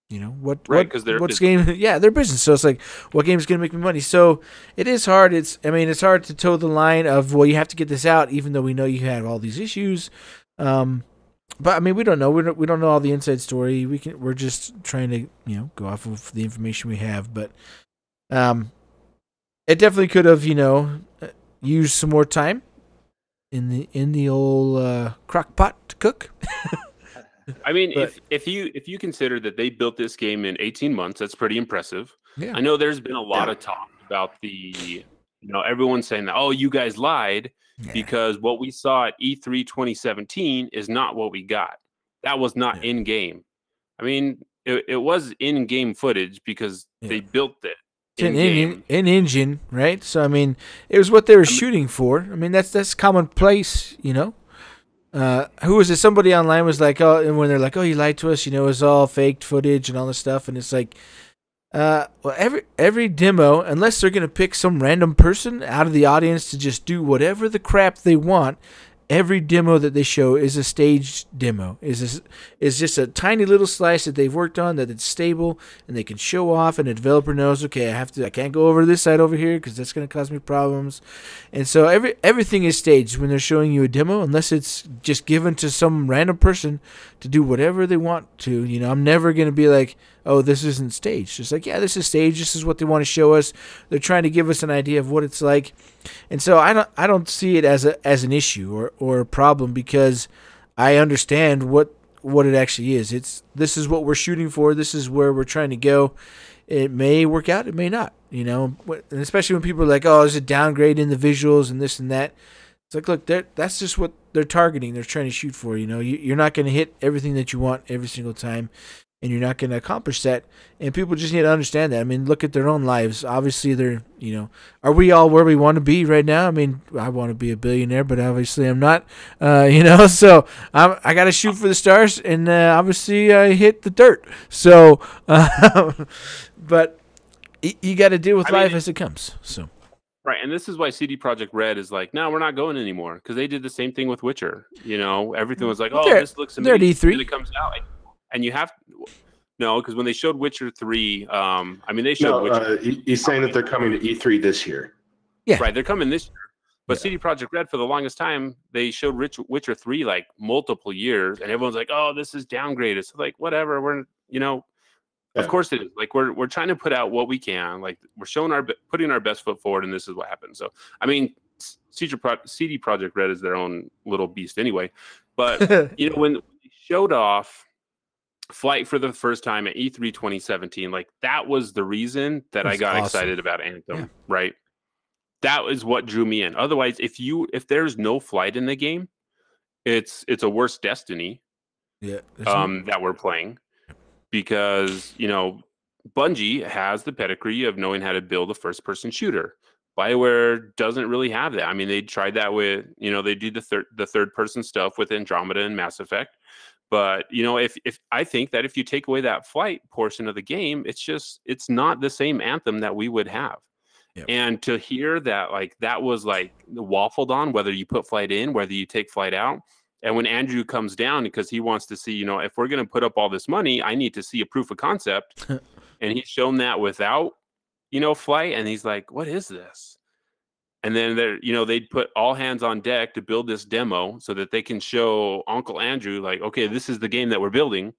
You know because what's game? Yeah, their business. So it's like, what game is going to make me money? So it is hard. It's hard to toe the line of, well, you have to get this out, even though we know you have all these issues. But I mean, we don't know. We don't know all the inside story. We're just trying to go off of the information we have. But it definitely could have used some more time in the old crock pot to cook. I mean, if you consider that they built this game in 18 months, that's pretty impressive. Yeah. I know there's been a lot of talk about everyone saying that, oh, you guys lied because what we saw at E3 2017 is not what we got. That was not in game. I mean, it was in game footage because they built it. An engine, right? So I mean, it was what they were shooting for. I mean, that's commonplace, Who was it? Somebody online was like, oh, and when they're like, oh, you lied to us, it was all faked footage and all this stuff, and it's like, well, every demo, unless they're gonna pick some random person out of the audience to just do whatever the crap they want, every demo that they show is a staged demo. Is just a tiny little slice that they've worked on, that it's stable and they can show off, and the developer knows, okay, I can't go over this side over here because that's going to cause me problems. And so everything is staged when they're showing you a demo, unless it's just given to some random person to do whatever they want to. I'm never going to be like, oh, this isn't staged. It's like, yeah, this is staged. This is what they want to show us. They're trying to give us an idea of what it's like. And so I don't see it as an issue or a problem, because I understand what it actually is. This is what we're shooting for. This is where we're trying to go. It may work out. It may not. And especially when people are like, oh, there's a downgrade in the visuals and this and that. It's like, look, that's just what they're targeting. They're trying to shoot for. You're not going to hit everything that you want every single time, and you're not going to accomplish that. And people just need to understand that. I mean, look at their own lives. Obviously, they're, are we all where we want to be right now? I mean, I want to be a billionaire, but obviously I'm not, so I got to shoot for the stars, and obviously I hit the dirt. So, but you got to deal with life as it comes. So. Right, and this is why CD Projekt Red is like, no, we're not going anymore, because they did the same thing with Witcher. Everything was like, oh, this looks amazing. They're at E3. And it comes out, and you have no, because when they showed Witcher 3, they showed Witcher. He's saying that they're coming to E3 this year. Yeah, right, they're coming this year. But CD Projekt Red, for the longest time, they showed Witcher 3 like multiple years, and everyone's like, oh, this is downgraded. So like, whatever, we're Of course it is. Like we're trying to put out what we can. Like we're putting our best foot forward, and this is what happens. So I mean, CD Projekt Red is their own little beast anyway. But when they showed off Flight for the first time at E3 2017, like that was the reason that I got excited about Anthem. Right? That is what drew me in. Otherwise, if there's no Flight in the game, it's a worse Destiny. Yeah. That we're playing. Because, Bungie has the pedigree of knowing how to build a first-person shooter. BioWare doesn't really have that. I mean, they tried that with, they do the third-person stuff with Andromeda and Mass Effect. But, if I think that if you take away that Flight portion of the game, it's not the same Anthem that we would have. Yep. And to hear that, like, that was, like, waffled on, whether you put Flight in, whether you take Flight out. And when Andrew comes down, because he wants to see, if we're going to put up all this money, I need to see a proof of concept. And he's shown that without, Flight. And he's like, what is this? And then they'd put all hands on deck to build this demo so that they can show Uncle Andrew, like, okay, this is the game that we're building.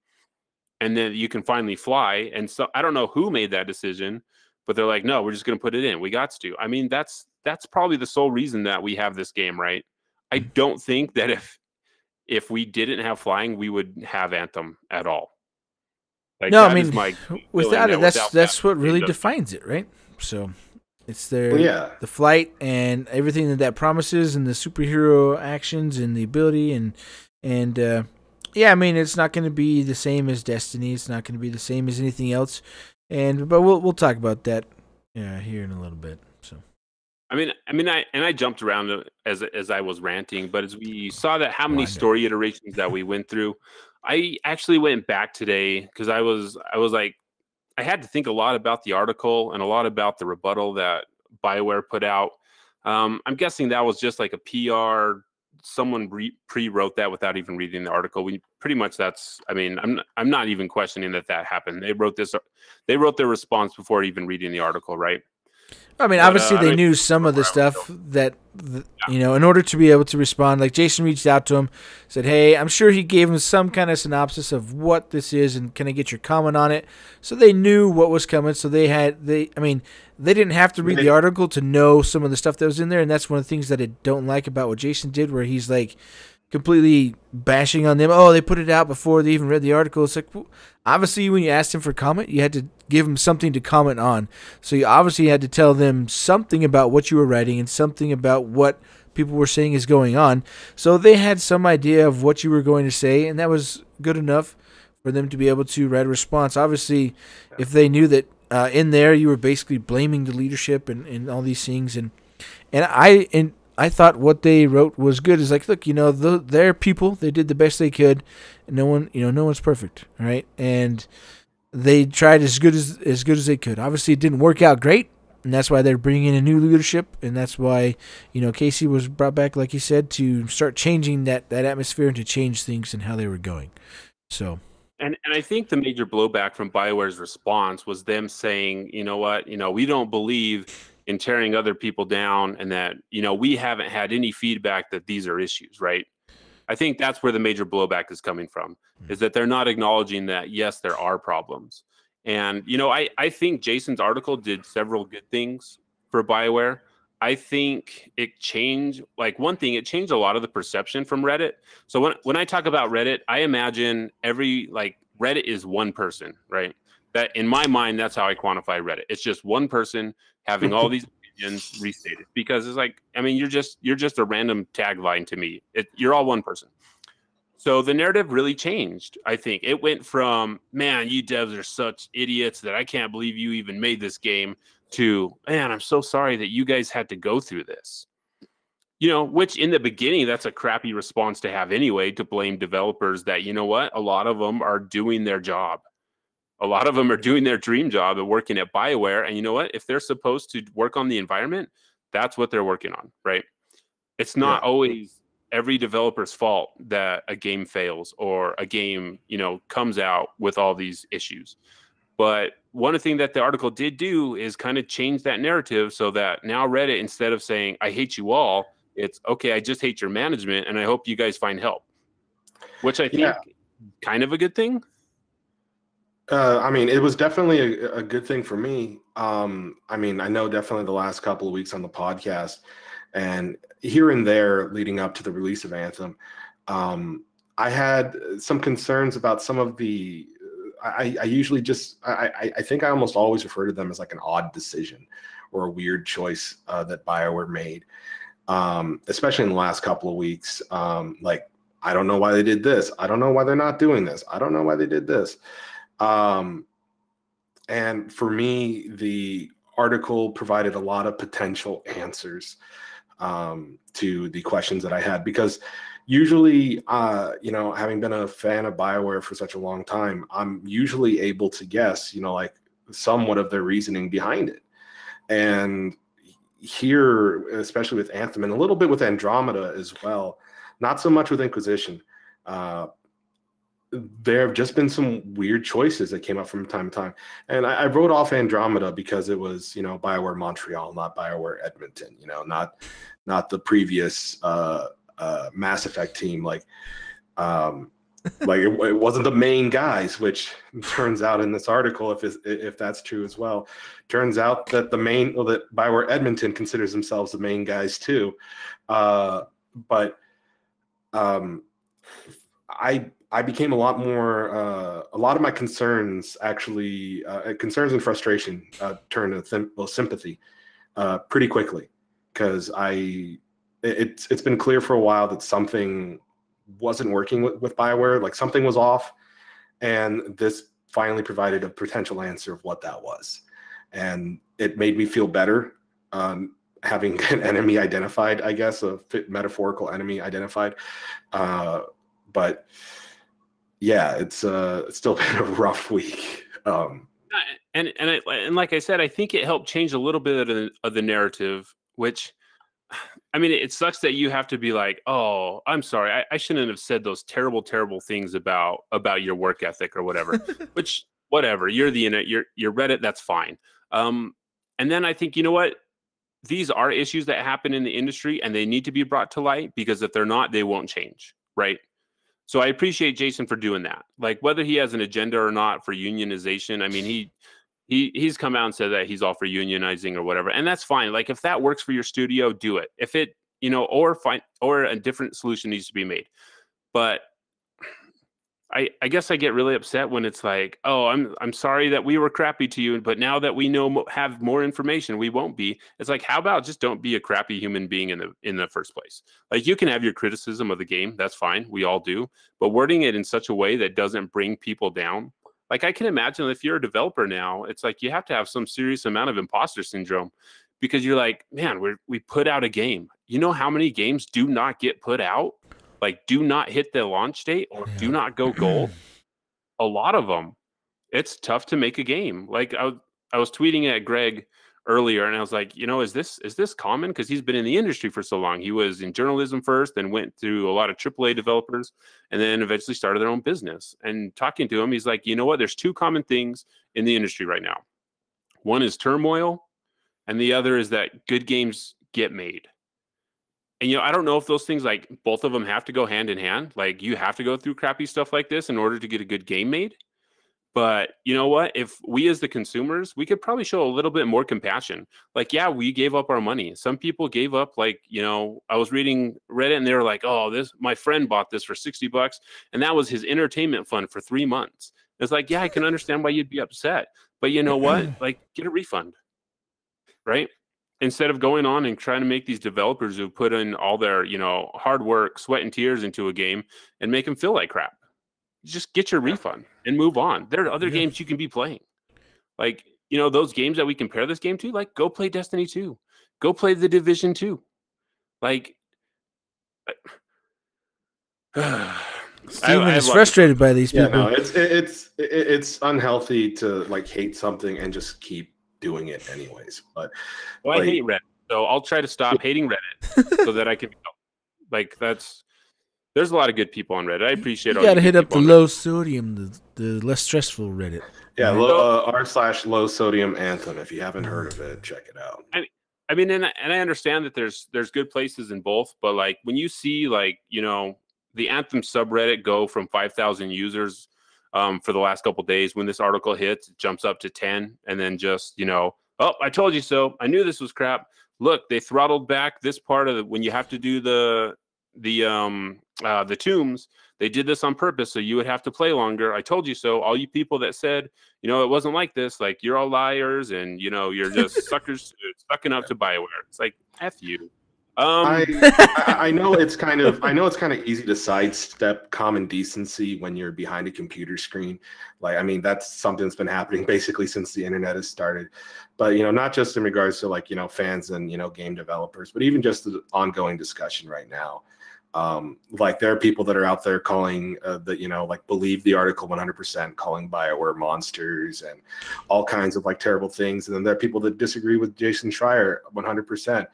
And then you can finally fly. And so I don't know who made that decision, but they're like, no, we're just going to put it in. We got to. I mean, that's probably the sole reason that we have this game, right? I don't think that if we didn't have flying, we would have Anthem at all. Like, no, I mean, without it, that's what really defines it, right? So it's the Flight and everything that promises, and the superhero actions and the ability, and I mean, it's not going to be the same as Destiny. It's not going to be the same as anything else, but we'll talk about that here in a little bit. So. I jumped around as I was ranting, but as we saw that how many story iterations that we went through, I actually went back today because I was like, I had to think a lot about the article and a lot about the rebuttal that BioWare put out. I'm guessing that was just like a PR. Someone pre-wrote that without even reading the article. We pretty much I mean, I'm not even questioning that happened. They wrote their response before even reading the article, right? I mean, obviously they knew some of the stuff that, you know, in order to be able to respond, like Jason reached out to him, said, hey, I'm sure he gave him some kind of synopsis of what this is and can I get your comment on it? So they knew what was coming. So they didn't have to read the article to know some of the stuff that was in there. And that's one of the things that I don't like about what Jason did, where he's like completely bashing on them. Oh, they put it out before they even read the article. It's like, well, obviously when you asked him for comment, you had to give him something to comment on. So you obviously had to tell them something about what you were writing and something about what people were saying is going on. So they had some idea of what you were going to say, and that was good enough for them to be able to write a response. Obviously, if they knew that in there you were basically blaming the leadership and all these things, and I thought what they wrote was good. Is like, look, you know, they're people. They did the best they could. And no one's perfect, right? And they tried as good as they could. Obviously, it didn't work out great, and that's why they're bringing in a new leadership, and that's why, you know, Casey was brought back, like he said, to start changing that atmosphere and to change things and how they were going. So. And I think the major blowback from BioWare's response was them saying, you know what, you know, we don't believe in tearing other people down, and that, you know, we haven't had any feedback that these are issues, right? I think that's where the major blowback is coming from, is that they're not acknowledging that, yes, there are problems. And, you know, I think Jason's article did several good things for BioWare. I think it changed, like, one thing, it changed a lot of the perception from Reddit. So when I talk about Reddit, I imagine Reddit is one person, right? That, in my mind, that's how I quantify Reddit. It's just one person having all these opinions restated, because it's like, I mean, you're just a random tagline to me. You're all one person. So the narrative really changed. I think it went from, man, you devs are such idiots that I can't believe you even made this game, to, man, I'm so sorry that you guys had to go through this. You know, which in the beginning, that's a crappy response to have anyway, to blame developers that, you know what, a lot of them are doing their job. A lot of them are doing their dream job of working at BioWare. And you know what? If they're supposed to work on the environment, that's what they're working on, right? It's not always every developer's fault that a game fails or a game, you know, comes out with all these issues. But one thing that the article did do is kind of change that narrative, so that now Reddit, instead of saying, I hate you all, it's, okay, I just hate your management, and I hope you guys find help. Which I think kind of a good thing. I mean, it was definitely a good thing for me. I mean, I know definitely the last couple of weeks on the podcast and here and there leading up to the release of Anthem, I had some concerns about some of the, I usually just, I think I almost always refer to them as like an odd decision or a weird choice that BioWare made, especially in the last couple of weeks. Like, I don't know why they did this. I don't know why they're not doing this. I don't know why they did this. And for me, the article provided a lot of potential answers to the questions that I had, because usually, you know, having been a fan of BioWare for such a long time, I'm usually able to guess, you know, like somewhat of their reasoning behind it. And here, especially with Anthem and a little bit with Andromeda as well, not so much with Inquisition, there have just been some weird choices that came up from time to time. And I wrote off Andromeda because it was, you know, BioWare Montreal, not BioWare Edmonton, you know, not the previous Mass Effect team. Like it wasn't the main guys, which turns out in this article, if that's true as well, turns out that that BioWare Edmonton considers themselves the main guys too. But I became a lot of my concerns actually, concerns and frustration turned to sympathy pretty quickly, because it's been clear for a while that something wasn't working with BioWare, like something was off, and this finally provided a potential answer of what that was. And it made me feel better having an enemy identified, I guess, a metaphorical enemy identified. But yeah, it's still been a rough week. And like I said, I think it helped change a little bit of the narrative, which, I mean, it sucks that you have to be like, oh, I'm sorry, I shouldn't have said those terrible, terrible things about your work ethic or whatever. Which, whatever, you're the internet, you're Reddit, that's fine. And then I think, you know what? These are issues that happen in the industry, and they need to be brought to light, because if they're not, they won't change, right? So I appreciate Jason for doing that. Like, whether he has an agenda or not for unionization, I mean, he's come out and said that he's all for unionizing or whatever, and that's fine. Like, if that works for your studio, do it. If it, or a different solution needs to be made. But I guess I get really upset when it's like, oh, I'm sorry that we were crappy to you, but now that we have more information, we won't be. It's like, how about just don't be a crappy human being in the first place? Like, you can have your criticism of the game, that's fine, we all do, but wording it in such a way that doesn't bring people down. Like, I can imagine if you're a developer now, it's like you have to have some serious amount of imposter syndrome, because you're like, man, we put out a game. You know how many games do not get put out? Like, do not hit the launch date, or do not go gold. A lot of them. It's tough to make a game. Like, I was tweeting at Greg earlier, and I was like, is this common? Because he's been in the industry for so long. He was in journalism first, then went through a lot of AAA developers, and then eventually started their own business. And talking to him, he's like, you know what? There's two common things in the industry right now. One is turmoil, and the other is that good games get made. And, I don't know if those things, like, both of them have to go hand in hand. Like, you have to go through crappy stuff like this in order to get a good game made. But you know what? If we as the consumers, we could probably show a little bit more compassion. Like, yeah, we gave up our money. Some people gave up, like, I was reading Reddit, and they were like, oh, my friend bought this for $60, and that was his entertainment fund for 3 months. It's like, yeah, I can understand why you'd be upset. But you know what? Like, get a refund, right? Instead of going on and trying to make these developers who put in all their, hard work, sweat and tears into a game and make them feel like crap. Just get your refund and move on. There are other games you can be playing. Like, those games that we compare this game to, like, go play Destiny 2. Go play The Division 2. Like, Steven is frustrated by these people. No, it's unhealthy to, like, hate something and just keep doing it anyways. But I hate Reddit, so I'll try to stop hating Reddit so that I can, like, there's a lot of good people on Reddit. I appreciate you gotta hit up the low sodium, the less stressful Reddit. Yeah, r/low sodium Anthem. If you haven't heard of it, check it out. I mean, and I understand that there's good places in both, but, like, when you see, like, the Anthem subreddit go from 5,000 users for the last couple of days, when this article hits, it jumps up to 10, and then just, oh, I told you so. I knew this was crap. Look, they throttled back this part of when you have to do the tombs. They did this on purpose, so you would have to play longer. I told you so. All you people that said, it wasn't like this, like, you're all liars, and you're just suckers sucking up to BioWare. It's like, F you. I know it's kind of easy to sidestep common decency when you're behind a computer screen. Like, I mean, that's something that's been happening basically since the internet has started. But not just in regards to, like, fans and game developers, but even just the ongoing discussion right now. Like, there are people that are out there calling like, believe the article 100%, calling BioWare monsters and all kinds of, like, terrible things. And then there are people that disagree with Jason Schreier 100%.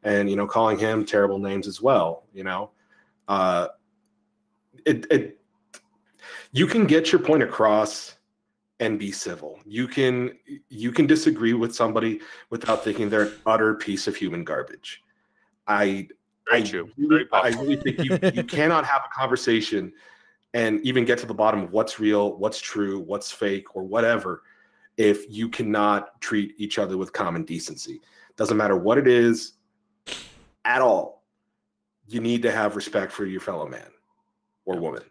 And calling him terrible names as well. You can get your point across and be civil. You can disagree with somebody without thinking they're an utter piece of human garbage. I really think you cannot have a conversation and even get to the bottom of what's real, what's true, what's fake, or whatever, if you cannot treat each other with common decency. Doesn't matter what it is at all. You need to have respect for your fellow man or woman.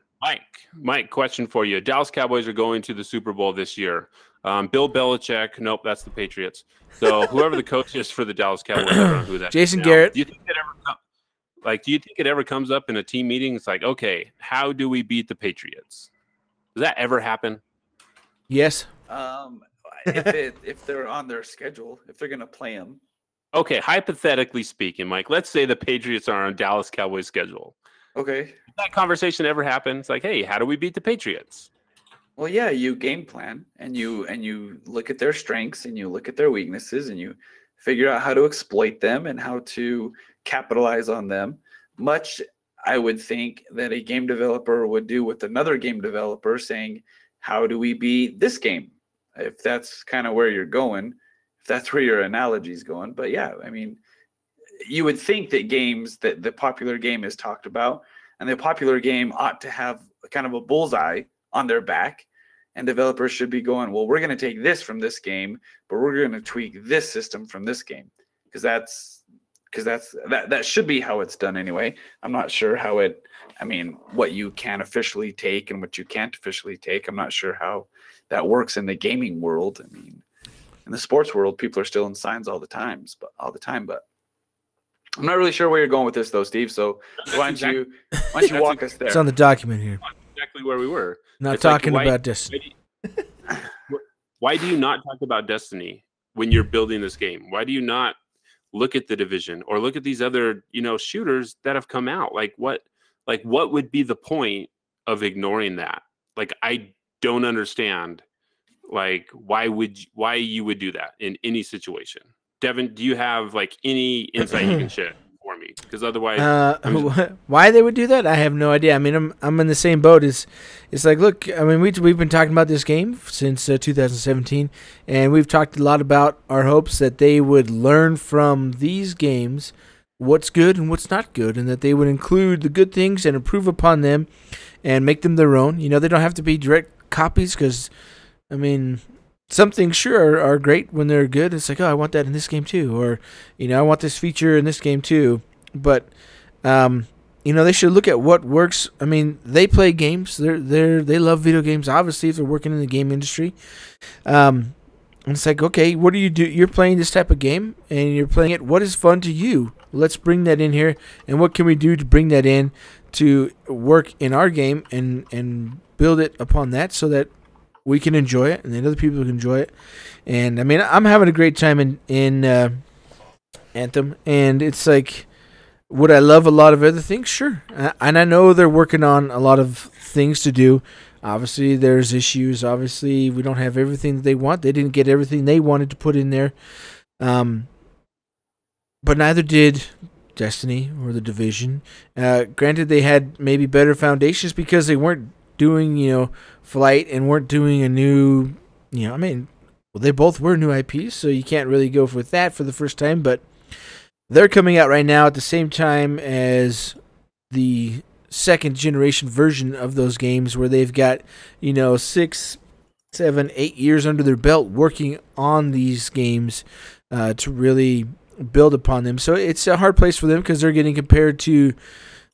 Mike, question for you. Dallas Cowboys are going to the Super Bowl this year. Bill Belichick, nope, that's the Patriots. So whoever the coach is for the Dallas Cowboys, I don't know who that Jason is. Garrett. Do you think it ever comes up in a team meeting? It's like, okay, how do we beat the Patriots? Does that ever happen? Yes. If they're on their schedule, if they're going to play them. Okay, hypothetically speaking, Mike, let's say the Patriots are on Dallas Cowboys schedule. Okay. If that conversation ever happens, like, hey, how do we beat the Patriots? Well, yeah, you game plan and you look at their strengths and you look at their weaknesses and you figure out how to exploit them and how to capitalize on them. Much I would think that a game developer would do with another game developer, saying, how do we beat this game? If that's kind of where you're going, if that's where your analogy is going. But yeah, I mean, you would think that games, that the popular game is talked about, and the popular game ought to have kind of a bullseye on their back, and developers should be going, well, we're going to take this from this game, but we're going to tweak this system from this game, because that should be how it's done anyway. I'm not sure how it, I mean, what you can officially take and what you can't officially take. I'm not sure how that works in the gaming world. I mean, in the sports world, people are still in signs all the time, but I'm not really sure where you're going with this though, Steve. So why don't you walk us there? It's on the document here. Exactly where we were. Not It's talking like, about Destiny. Why do you not talk about Destiny when you're building this game? Why do you not look at The Division or look at these other, shooters that have come out? What would be the point of ignoring that? Like, I don't understand, why you would do that in any situation. Devon, do you have any insight you can share for me? Because otherwise, why they would do that, I have no idea. I mean, I'm in the same boat. It's like, look, I mean, we've been talking about this game since 2017, and we've talked a lot about our hopes that they would learn from these games what's good and what's not good, and that they would include the good things and improve upon them and make them their own. They don't have to be direct copies, because, I mean, some things sure are great when they're good. It's like, oh, I want that in this game too, or I want this feature in this game too. But they should look at what works. I mean, they play games. They love video games. Obviously, if they're working in the game industry, and it's like, okay, what do you do? You're playing this type of game, and you're playing it. What is fun to you? Let's bring that in here, and what can we do to bring that in to work in our game and build it upon that, so that we can enjoy it, and then other people can enjoy it. And I mean, I'm having a great time in Anthem, and it's like, would I love a lot of other things? Sure. And I know they're working on a lot of things to do. Obviously, there's issues. Obviously, we don't have everything that they want. They didn't get everything they wanted to put in there. But neither did Destiny or The Division. Granted, they had maybe better foundations because they weren't doing, Flight and weren't doing a new, I mean, well, they both were new IPs, so you can't really go with that for the first time, but they're coming out right now at the same time as the second generation version of those games, where they've got, 6, 7, 8 years under their belt working on these games to really build upon them. So it's a hard place for them, because they're getting compared to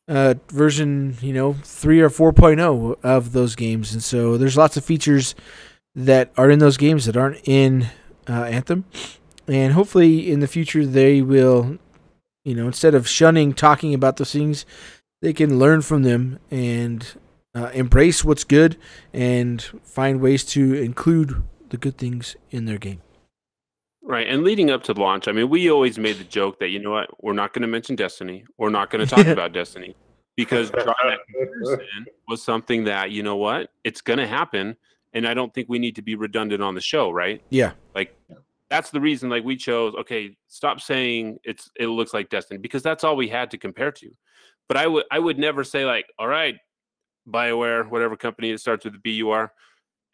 version 3 or 4.0 of those games, and so there's lots of features that are in those games that aren't in Anthem, and hopefully in the future they will, instead of shunning talking about those things, they can learn from them and embrace what's good and find ways to include the good things in their game. Right. And leading up to launch, I mean, we always made the joke that, we're not going to mention Destiny. We're not going to talk about Destiny, because drawing that comparison was something that, it's going to happen. And I don't think we need to be redundant on the show, right? Yeah. That's the reason, we chose, okay, stop saying it looks like Destiny, because that's all we had to compare to. But I would never say, all right, BioWare, whatever company it starts with the B-U-R,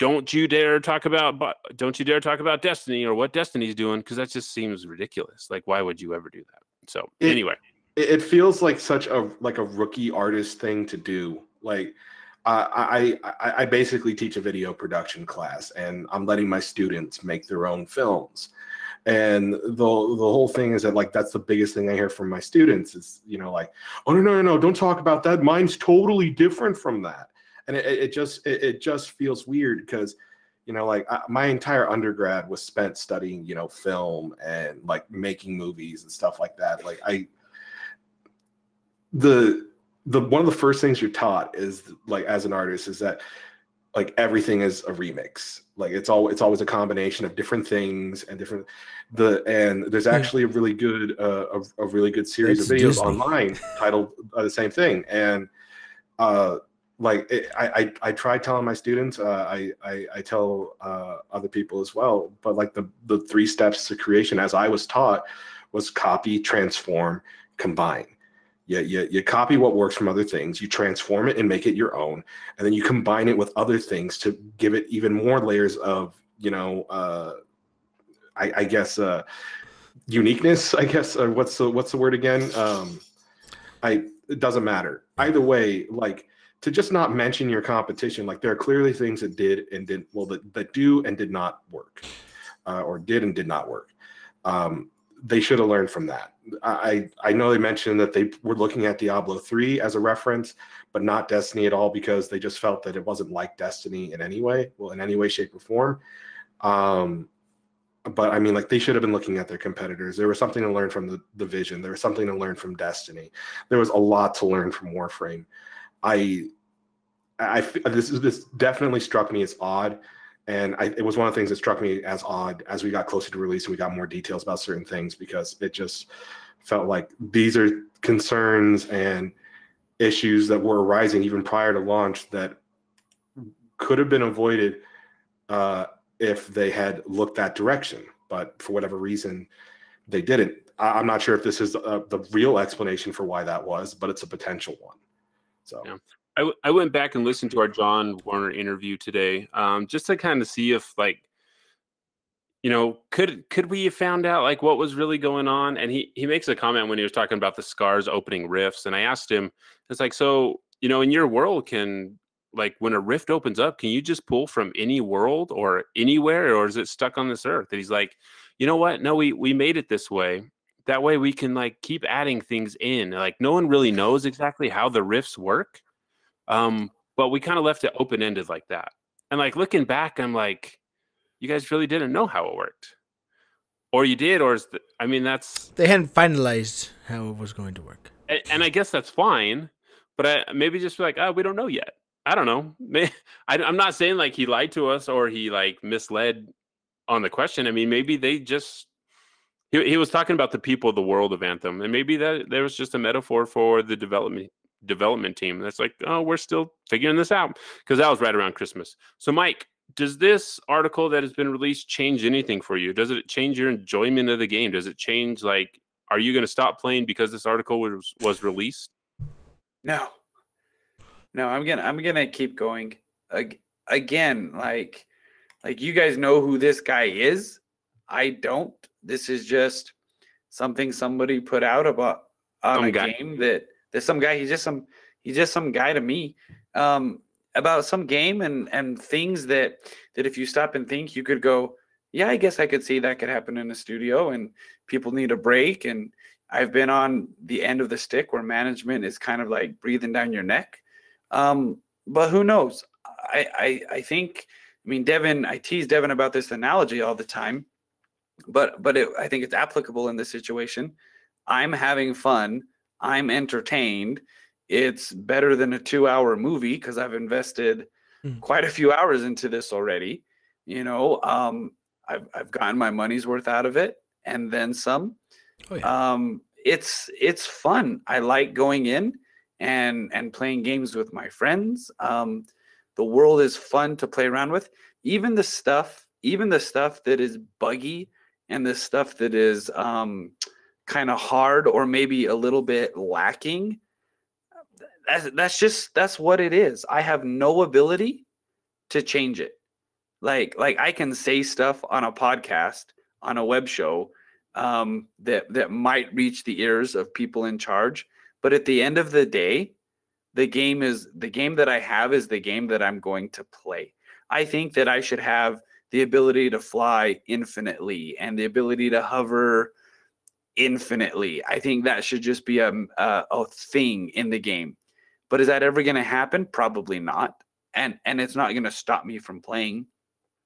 don't you dare talk about Destiny or what Destiny's doing, because that just seems ridiculous. Why would you ever do that? So anyway, it feels like such a rookie artist thing to do. I basically teach a video production class, and I'm letting my students make their own films. And the whole thing is that that's the biggest thing I hear from my students is, oh no, don't talk about that. Mine's totally different from that. And it just feels weird, because, my entire undergrad was spent studying, film and making movies and stuff like that. One of the first things you're taught is as an artist is that everything is a remix. It's always a combination of different things and and there's actually a really good series of videos online titled the same thing. And I try telling my students, I tell other people as well, but like the 3 steps to creation, as I was taught, was copy, transform, combine. You copy what works from other things, you transform it and make it your own, and then you combine it with other things to give it even more layers of, I guess uniqueness, I guess, or what's the word again? It doesn't matter. Either way, like, to just not mention your competition, like there are clearly things that did and didn't, well, that do and did not work, or did and did not work. They should have learned from that. I know they mentioned that they were looking at Diablo 3 as a reference, but not Destiny at all, because they just felt that it wasn't like Destiny in any way, shape, or form. But I mean, like, they should have been looking at their competitors. There was something to learn from the Division. There was something to learn from Destiny. There was a lot to learn from Warframe. This definitely struck me as odd. And it was one of the things that struck me as odd as we got closer to release and we got more details about certain things, because it just felt like these are concerns and issues that were arising even prior to launch that could have been avoided if they had looked that direction. But for whatever reason, they didn't. I'm not sure if this is the real explanation for why that was, but it's a potential one. So. Yeah. I went back and listened to our John Warner interview today, just to kind of see if, like, could we have found out like what was really going on? And he makes a comment when he was talking about the scars opening rifts, and I asked him, it's like, so in your world, can, like, when a rift opens up, can you just pull from any world or anywhere, or is it stuck on this earth? And he's like, you know what? No, we made it this way. That way we can, like, keep adding things in. Like, no one really knows exactly how the rifts work. But we kind of left it open-ended like that. And, like, looking back, I'm like, you guys really didn't know how it worked. Or you did, or that's... They hadn't finalized how it was going to work. And I guess that's fine, but maybe just be like, we don't know yet. I don't know. I'm not saying, like, he lied to us or he, like, misled on the question. I mean, maybe they just... He was talking about the people of the world of Anthem, and maybe that there was just a metaphor for the development team that's like, oh, we're still figuring this out, because that was right around Christmas. So, Mike, does this article that has been released change anything for you? Does it change your enjoyment of the game? Does it change, like, are you going to stop playing because this article was released? No, I'm gonna keep going. Again, like you guys know who this guy is. I don't. This is just something somebody put out about on a game that there's some guy. He's just some guy to me, about some game and things that if you stop and think, you could go, yeah, I guess I could see that could happen in a studio, and people need a break. And I've been on the end of the stick where management is kind of like breathing down your neck. But who knows? I think, Devon, I tease Devon about this analogy all the time, but I think it's applicable in this situation. I'm having fun. I'm entertained. It's better than a 2-hour movie because I've invested quite a few hours into this already. I've gotten my money's worth out of it and then some. Oh, yeah. It's fun. I like going in and playing games with my friends. The world is fun to play around with. Even the stuff that is buggy and the stuff that is kind of hard or maybe a little bit lacking, that's what it is. I have no ability to change it. Like I can say stuff on a podcast, on a web show, that might reach the ears of people in charge, but at the end of the day, the game that I have is the game that I'm going to play. I think that I should have the ability to fly infinitely and the ability to hover infinitely. I think that should just be a thing in the game. But is that ever going to happen? Probably not. And it's not going to stop me from playing.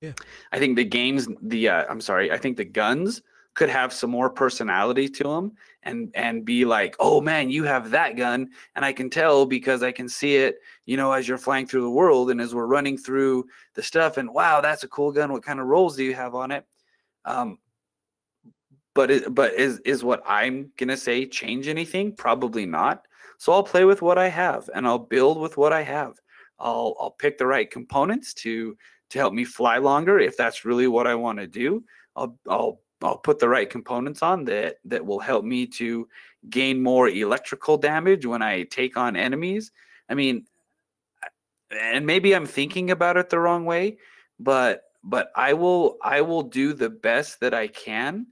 Yeah. I think I think the guns could have some more personality to them and be like, oh man, you have that gun, and I can tell because I can see it, as you're flying through the world and as we're running through the stuff, and wow, that's a cool gun. What kind of rolls do you have on it? But is what I'm gonna say change anything? Probably not. So I'll play with what I have and I'll build with what I have. I'll pick the right components to help me fly longer if that's really what I want to do. I'll put the right components on that will help me to gain more electrical damage when I take on enemies. I mean, and maybe I'm thinking about it the wrong way, but I will do the best that I can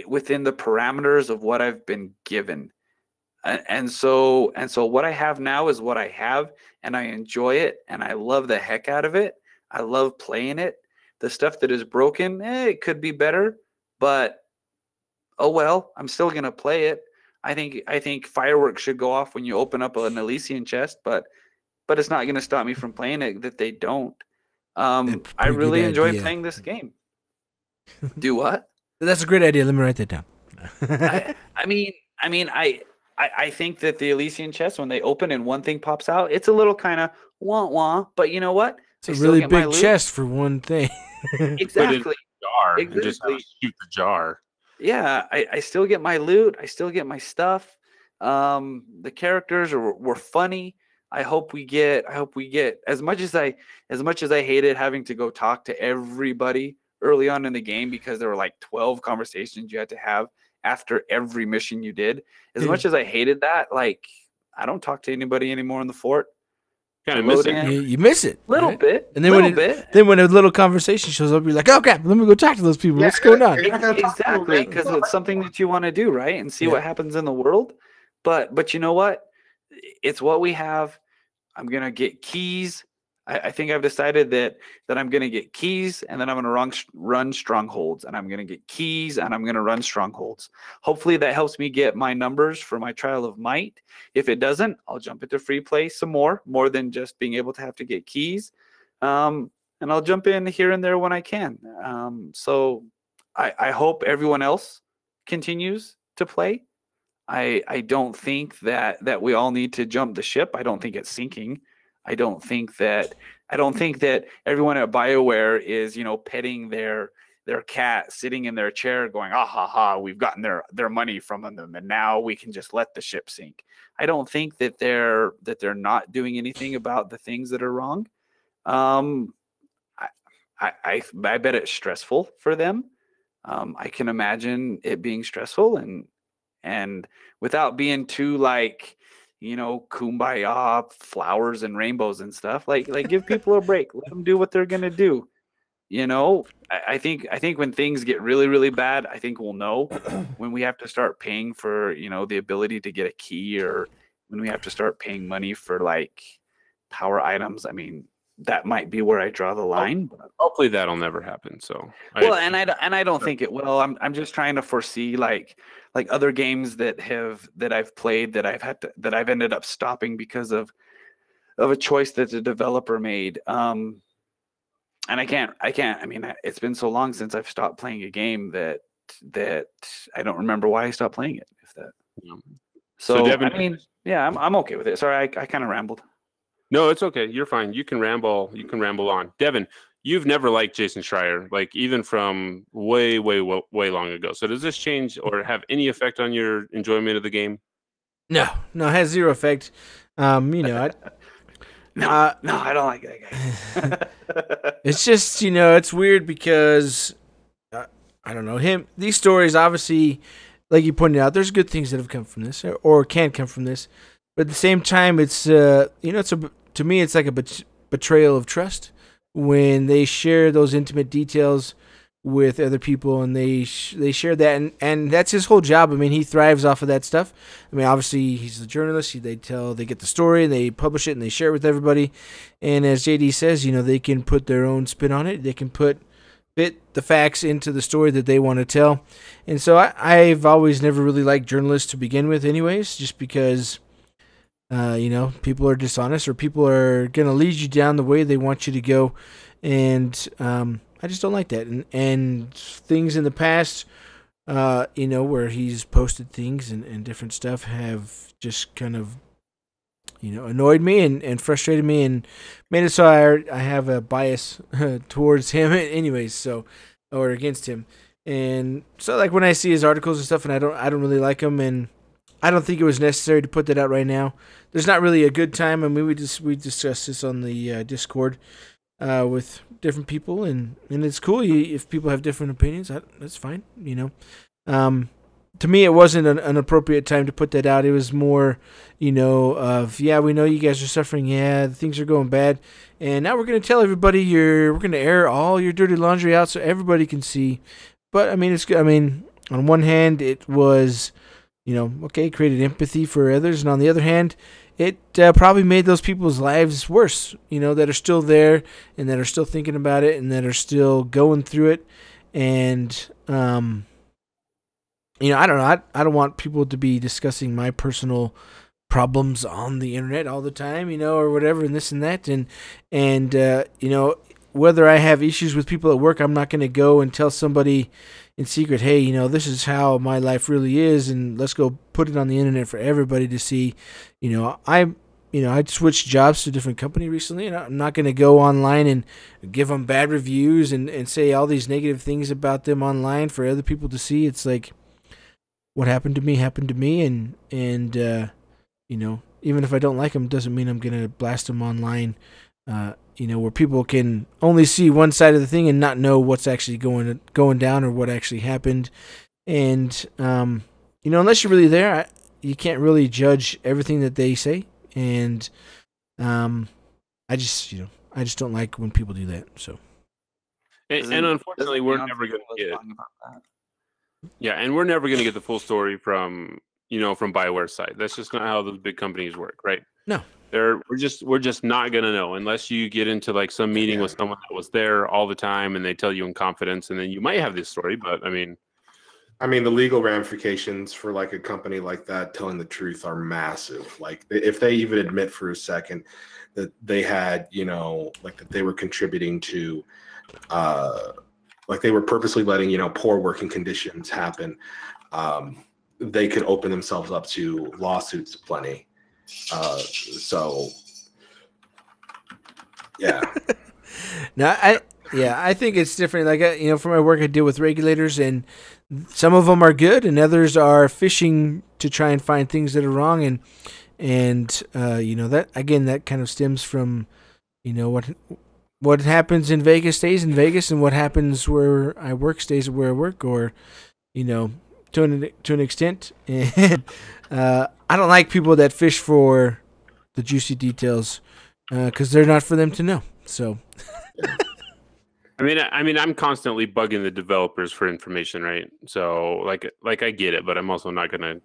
within the parameters of what I've been given. And so what I have now is what I have, and I enjoy it, and I love the heck out of it. I love playing it. The stuff that is broken, it could be better, but oh well, I'm still gonna play it. I think fireworks should go off when you open up an Elysian chest, but it's not gonna stop me from playing it that they don't. I really enjoy playing this game. Do what? That's a great idea. Let me write that down. I think that the Elysian chest, when they open and one thing pops out, it's a little kind of wah-wah, but you know what? It's a really big chest for one thing. Exactly. Put it in a jar and just have to shoot the jar. Yeah, I still get my loot. I still get my stuff. The characters were funny. I hope we get as much as I hated having to go talk to everybody early on in the game, because there were like 12 conversations you had to have after every mission you did. As much as I hated that, like, I don't talk to anybody anymore in the fort. Kind of miss it. You miss it. Little bit. And then when a little conversation shows up, you're like, oh crap, let me go talk to those people. What's going on? Exactly, because it's something that you want to do, right? And see what happens in the world. But you know what? It's what we have. I'm gonna get keys. I think I've decided that I'm going to get keys, and then I'm going to run strongholds, and I'm going to get keys, and I'm going to run strongholds. Hopefully that helps me get my numbers for my Trial of Might. If it doesn't, I'll jump into free play some more than just being able to have to get keys. And I'll jump in here and there when I can. So I hope everyone else continues to play. I don't think that we all need to jump the ship. I don't think it's sinking. I don't think that everyone at BioWare is, petting their cat sitting in their chair going, ah ha ha, we've gotten their money from them and now we can just let the ship sink. I don't think that they're not doing anything about the things that are wrong. I bet it's stressful for them. I can imagine it being stressful, and without being too like, kumbaya, flowers and rainbows and stuff. Like give people a break. Let them do what they're gonna do. I think when things get really, really bad, I think we'll know when we have to start paying for, the ability to get a key, or when we have to start paying money for like power items. I mean, that might be where I draw the line. But hopefully that'll never happen. So I don't think it will. I'm just trying to foresee like other games that I've played that I've ended up stopping because of a choice that the developer made. And I can't. I mean, it's been so long since I've stopped playing a game that I don't remember why I stopped playing it. If that. Yeah. So Devon, I mean, yeah, I'm okay with it. Sorry, I kind of rambled. No, it's okay. You're fine. You can ramble. You can ramble on. Devon, you've never liked Jason Schreier, like even from way, way, way, way long ago. So does this change or have any effect on your enjoyment of the game? No, it has zero effect. No, I don't like that guy. It's just, it's weird because I don't know these stories, obviously, like you pointed out, there's good things that have come from this or can come from this. But at the same time, it's, to me, it's like a betrayal of trust when they share those intimate details with other people, and they share that, and that's his whole job. I mean, he thrives off of that stuff. I mean, obviously, he's a journalist. They get the story, and they publish it, and they share it with everybody. And as JD says, they can put their own spin on it. They can fit the facts into the story that they want to tell. And so I've always never really liked journalists to begin with anyways, just because people are dishonest, or people are going to lead you down the way they want you to go. And I just don't like that. And things in the past, where he's posted things and different stuff have just kind of, annoyed me and frustrated me and made it so I have a bias towards him anyways, or against him. And so like when I see his articles and stuff and I don't really like him, and I don't think it was necessary to put that out right now. There's not really a good time. I mean, we discussed this on the Discord with different people, and it's cool if people have different opinions. That's fine, you know. To me, it wasn't an appropriate time to put that out. It was more, you know, of, yeah, we know you guys are suffering. Yeah, things are going bad. And now we're going to tell everybody we're going to air all your dirty laundry out so everybody can see. But, I mean, it's good. I mean, on one hand, it was, you know, okay, created empathy for others. And on the other hand, it probably made those people's lives worse, you know, that are still there and that are still thinking about it and that are still going through it. And, you know, I don't know. I don't want people to be discussing my personal problems on the internet all the time, you know, or whatever, and this and that. And you know, whether I have issues with people at work, I'm not going to go and tell somebody in secret, hey, you know, this is how my life really is, and let's go put it on the internet for everybody to see. You know, I switched jobs to a different company recently, and I'm not going to go online and give them bad reviews and say all these negative things about them online for other people to see. It's like, what happened to me, and you know, even if I don't like them, doesn't mean I'm gonna blast them online. You know, where people can only see one side of the thing and not know what's actually going down or what actually happened. And you know, unless you're really there, you can't really judge everything that they say. And I just don't like when people do that. So, and unfortunately, we're never gonna get. Yeah, and we're never going to get the full story from BioWare's side. That's just not how those big companies work, right? No. We're just not going to know unless you get into like some meeting with someone that was there all the time and they tell you in confidence, and then you might have this story, but I mean the legal ramifications for like a company like that telling the truth are massive. Like if they even admit for a second that they had, you know, like that they were contributing to like they were purposely letting, you know, poor working conditions happen, they could open themselves up to lawsuits plenty. So, yeah. I think it's different. Like, you know, for my work, I deal with regulators, and some of them are good, and others are fishing to try and find things that are wrong. And you know, that again, that kind of stems from, you know, what happens in Vegas stays in Vegas, and what happens where I work stays where I work, or, you know, to an extent. And I don't like people that fish for the juicy details because they're not for them to know. So, I mean, I'm constantly bugging the developers for information, right? So, like I get it, but I'm also not gonna.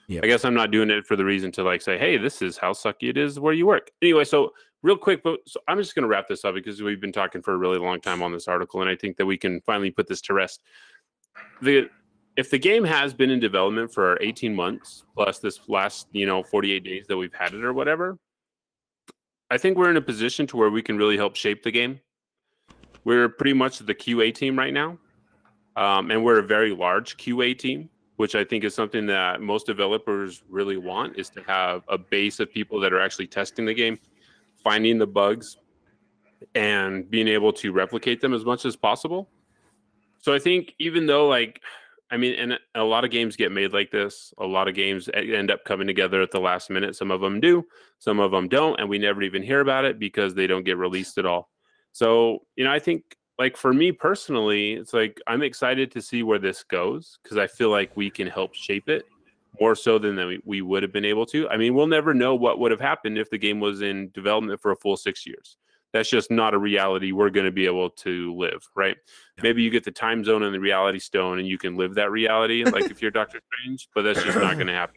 Yep. I guess I'm not doing it for the reason to like say, hey, this is how sucky it is where you work. Anyway, so real quick, so I'm just going to wrap this up because we've been talking for a really long time on this article, and I think that we can finally put this to rest. If the game has been in development for 18 months plus this last, you know, 48 days that we've had it or whatever, I think we're in a position to where we can really help shape the game. We're pretty much the QA team right now, and we're a very large QA team, which I think is something that most developers really want, is to have a base of people that are actually testing the game, finding the bugs, and being able to replicate them as much as possible. So I think even though, like, I mean, and a lot of games get made like this, a lot of games end up coming together at the last minute. Some of them do, some of them don't, and we never even hear about it because they don't get released at all. So, you know, I think, like, for me personally, it's like I'm excited to see where this goes because I feel like we can help shape it more so than we would have been able to. I mean, we'll never know what would have happened if the game was in development for a full 6 years. That's just not a reality we're going to be able to live, right? Yeah. Maybe you get the time zone and the reality stone and you can live that reality, like if you're Doctor Strange, but that's just not going to happen.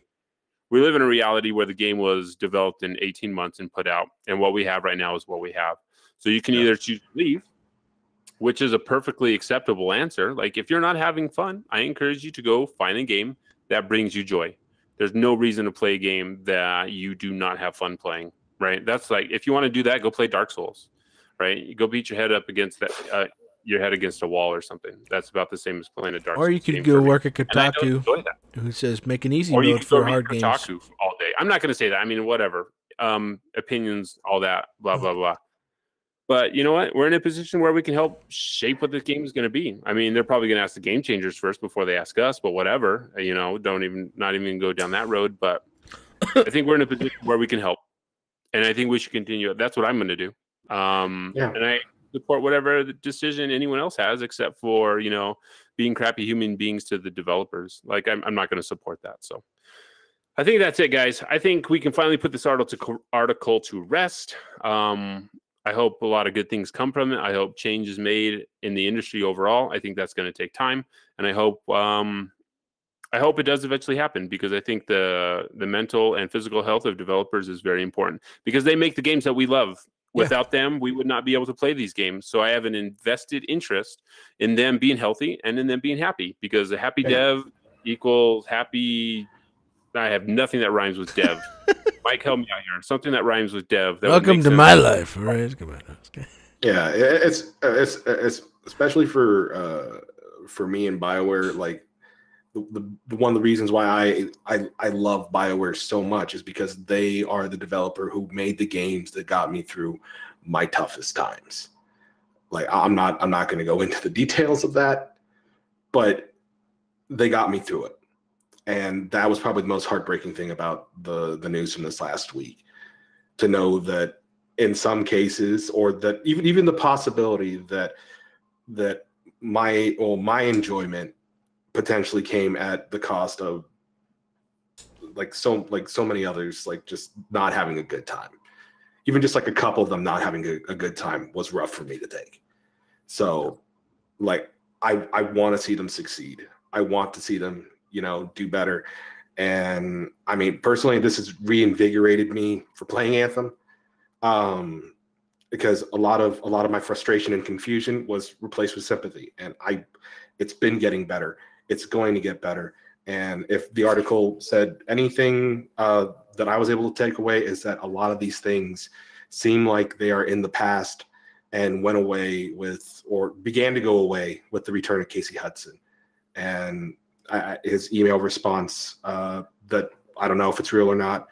We live in a reality where the game was developed in 18 months and put out, and what we have right now is what we have. So you can either choose to leave, which is a perfectly acceptable answer. Like, if you're not having fun, I encourage you to go find a game that brings you joy. There's no reason to play a game that you do not have fun playing, right? That's like, if you want to do that, go play Dark Souls, right? You go beat your head up against that, your head against a wall or something. That's about the same as playing a Dark Souls. Or you could go work at Kotaku, who says make an easy mode for hard games. Kotaku all day. I'm not going to say that. I mean, whatever. Opinions, all that, blah, blah, blah. But you know what? We're in a position where we can help shape what this game is going to be. I mean, they're probably going to ask the game changers first before they ask us, but whatever. Not even go down that road. But I think we're in a position where we can help, and I think we should continue. That's what I'm going to do. And I support whatever the decision anyone else has, except for being crappy human beings to the developers. Like I'm not going to support that. So I think that's it, guys. I think we can finally put this article to rest. I hope a lot of good things come from it. I hope change is made in the industry overall. I think that's going to take time, and I hope it does eventually happen, because I think the mental and physical health of developers is very important, because they make the games that we love. Without them, we would not be able to play these games. So I have an invested interest in them being healthy and in them being happy, because a happy dev equals happy. I have nothing that rhymes with dev. Mike, help me out here. Something that rhymes with dev. Welcome to my life. All right, come on. Okay. Yeah, it's especially for me and BioWare. Like the one of the reasons why I love BioWare so much is because they are the developer who made the games that got me through my toughest times. Like I'm not going to go into the details of that, but they got me through it. And that was probably the most heartbreaking thing about the news from this last week, to know that in some cases, or that even the possibility that my enjoyment potentially came at the cost of so many others, like just not having a good time. Even just like a couple of them not having a good time was rough for me to take. So like I want to see them succeed. I want to see them do better. And I mean, personally, this has reinvigorated me for playing Anthem, because a lot of my frustration and confusion was replaced with sympathy, and it's been getting better. It's going to get better. And if the article said anything that I was able to take away, is that a lot of these things seem like they are in the past and went away with, or began to go away with, the return of Casey Hudson. And his email response that I don't know if it's real or not,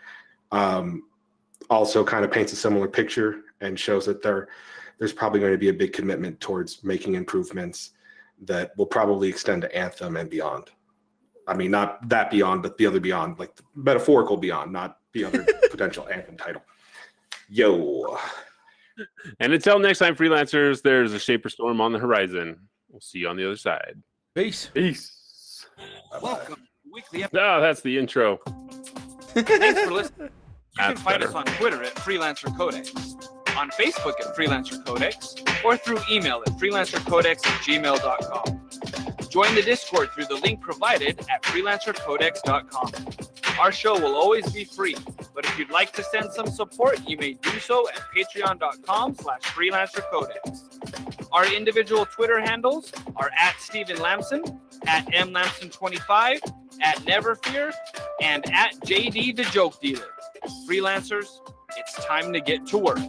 also kind of paints a similar picture and shows that there's probably going to be a big commitment towards making improvements that will probably extend to Anthem and beyond. I mean, not that beyond, but the other beyond, like the metaphorical beyond, not the other potential Anthem title. Yo. And until next time, freelancers, there's a Shaper Storm on the horizon. We'll see you on the other side. Peace. Welcome to weekly No, that's the intro. Thanks for listening. You can That's find better. us on Twitter at Freelancer Codex, on Facebook at Freelancer Codex, or through email at freelancercodex@gmail.com. Join the Discord through the link provided at freelancercodex.com. Our show will always be free, but if you'd like to send some support, you may do so at patreon.com/freelancercodex. Our individual Twitter handles are at Steven Lamson, at mlamson25, at Neverfear, and at JD the Joke Dealer. Freelancers, it's time to get to work.